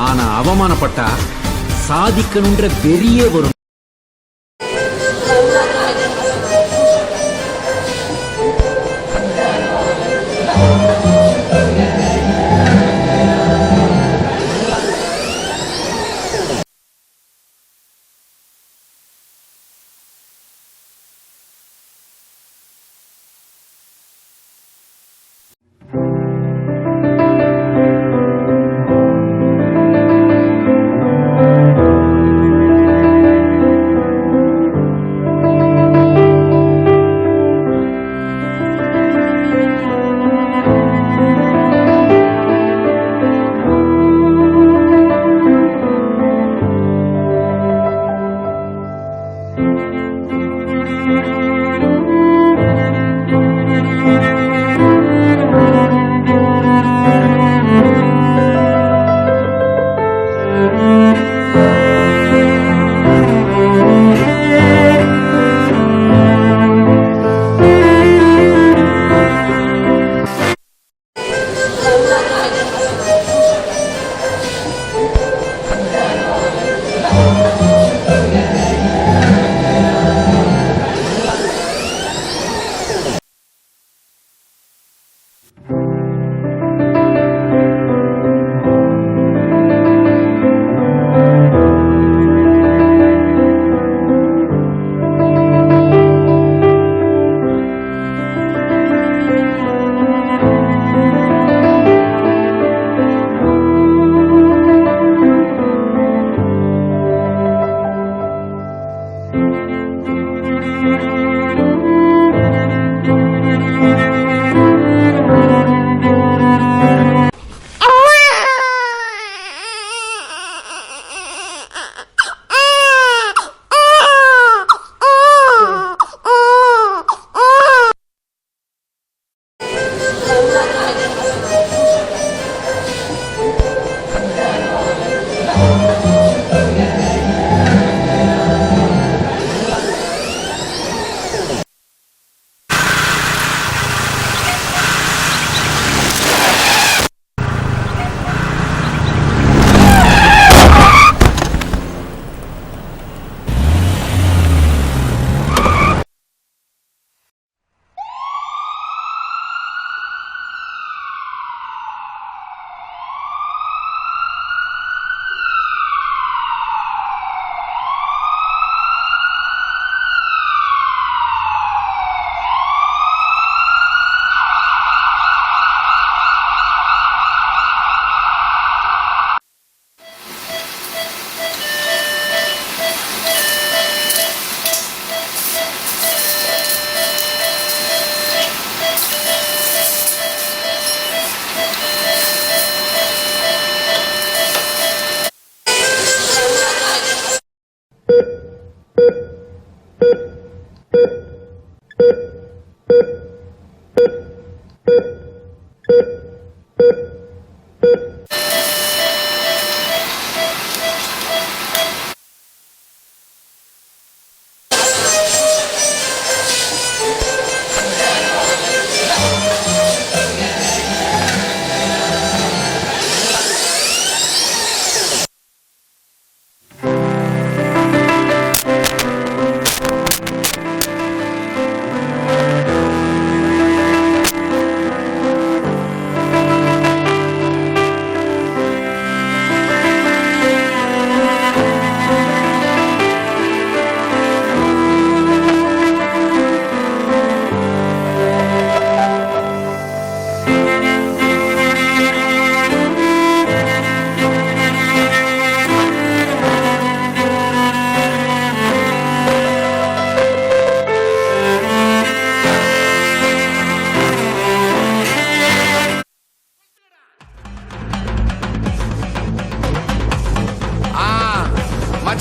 ஆனா அவமானப்பட்டா சாதிக்கணும்ன்ற வெறியே வரும்.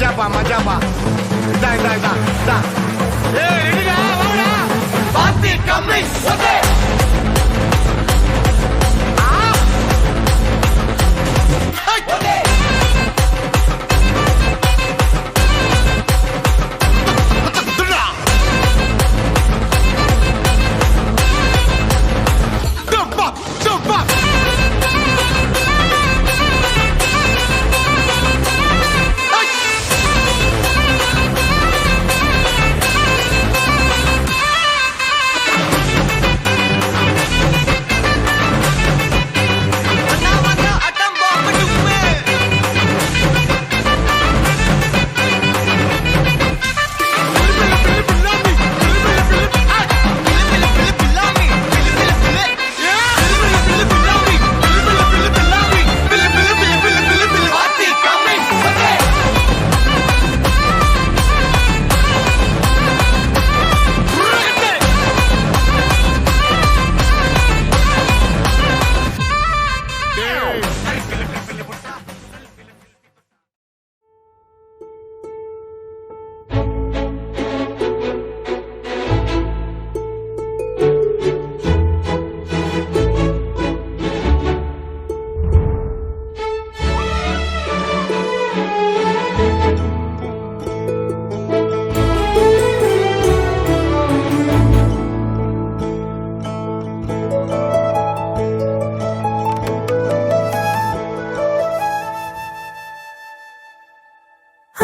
மஜாப்பா மஜாப்பா. இதா இதா இதா இதா. ஏய் ரெடிடா வாடா. பாத்தி கம்மிங். ஓகே. ஓகே.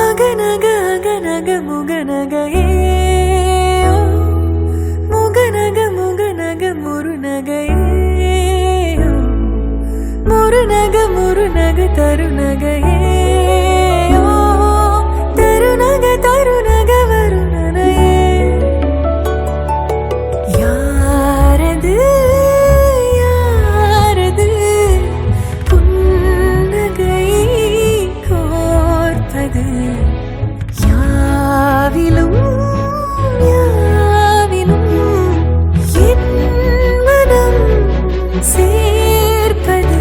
அகநக அகநக முகநகையே முகநக முகநக முருநகையே முருநக முருநக தருநகையே தருநக தருநக வருணனையே யாரது யாரது புன்னகை கோர்ப்பது யாவிலும் யாவிலும் என் மனம் சேர்ப்பது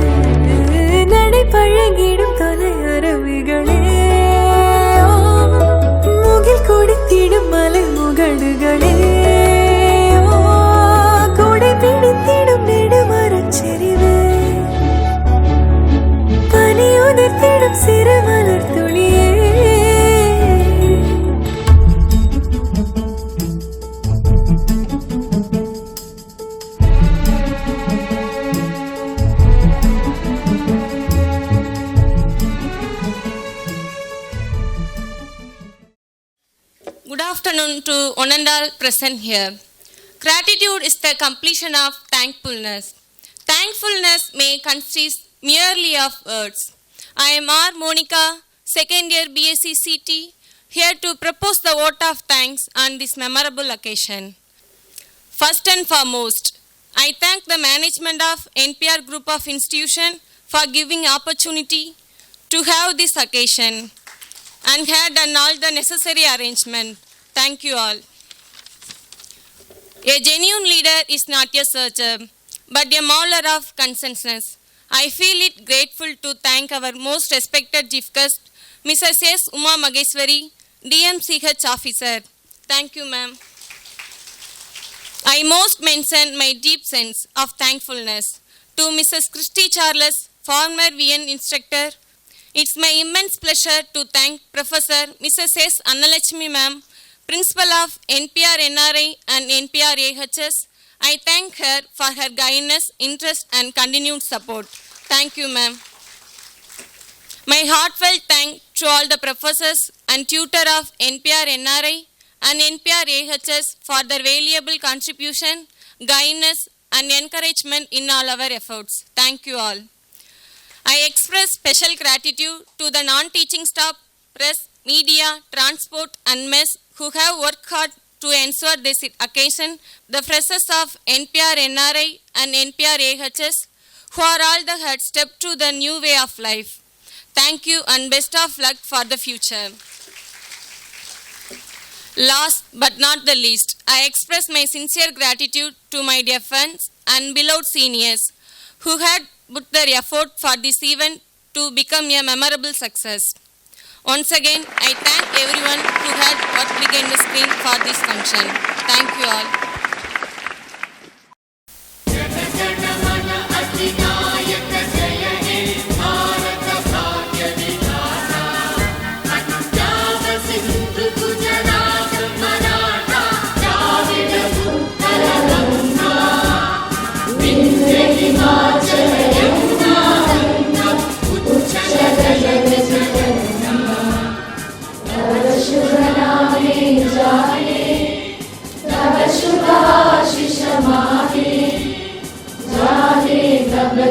நடைபழகிடும் தொலையரவிகளே முகில் கொடுத்திடும் மலை முகடுகளே கொடை பிடித்திடும் நெடுமரச் செறிவே பனி உதிர்த்திடும் சிறு மலர் துளியே Good afternoon to one and all present here. Gratitude is the completion of thankfulness. Thankfulness may consist merely of words. I am R. Monica, second year BSc CT, here to propose the vote of thanks on this memorable occasion. First and foremost, I thank the management of NPR Group of Institution for giving opportunity to have this occasion and had done all the necessary arrangement. Thank you all. A genuine leader is not a searcher, but a mauler of consensus. I feel it grateful to thank our most respected chief guest, Mrs. S. Uma Mageshwari, DMCH officer. Thank you, ma'am. I most mention my deep sense of thankfulness to Mrs. Christy Charles, former VN instructor. It's my immense pleasure to thank Professor Mrs. S. Annalakshmi ma'am, Principal of NPR NRI and NPR AHS. I thank her for her guidance, interest and continued support. Thank you, ma'am. My heartfelt thanks to all the professors and tutor of NPR NRI and NPR AHS for their valuable contribution, guidance and encouragement in all our efforts. Thank you all. I express special gratitude to the non-teaching staff, press, media, transport and mess who have worked hard to ensure this occasion, the freshers of NPR NRI and NPR AHS who are all the head step to the new way of life. Thank you and best of luck for the future. Last but not the least, I express my sincere gratitude to my dear friends and beloved seniors who had put their effort for this event to become a memorable success. Once again, I thank everyone who had worked behind the screen for this function. Thank you all.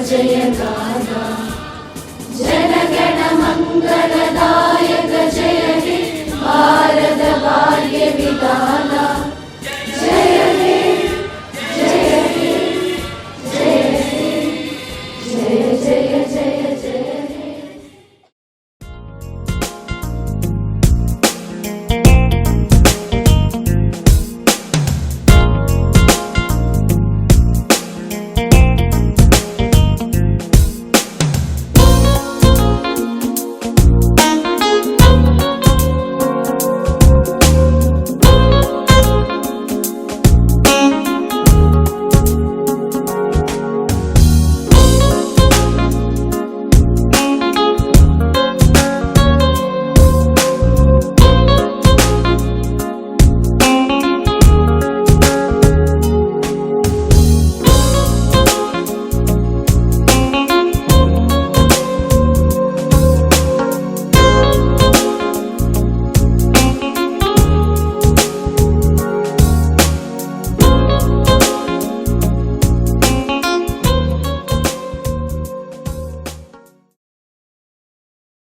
जय गाना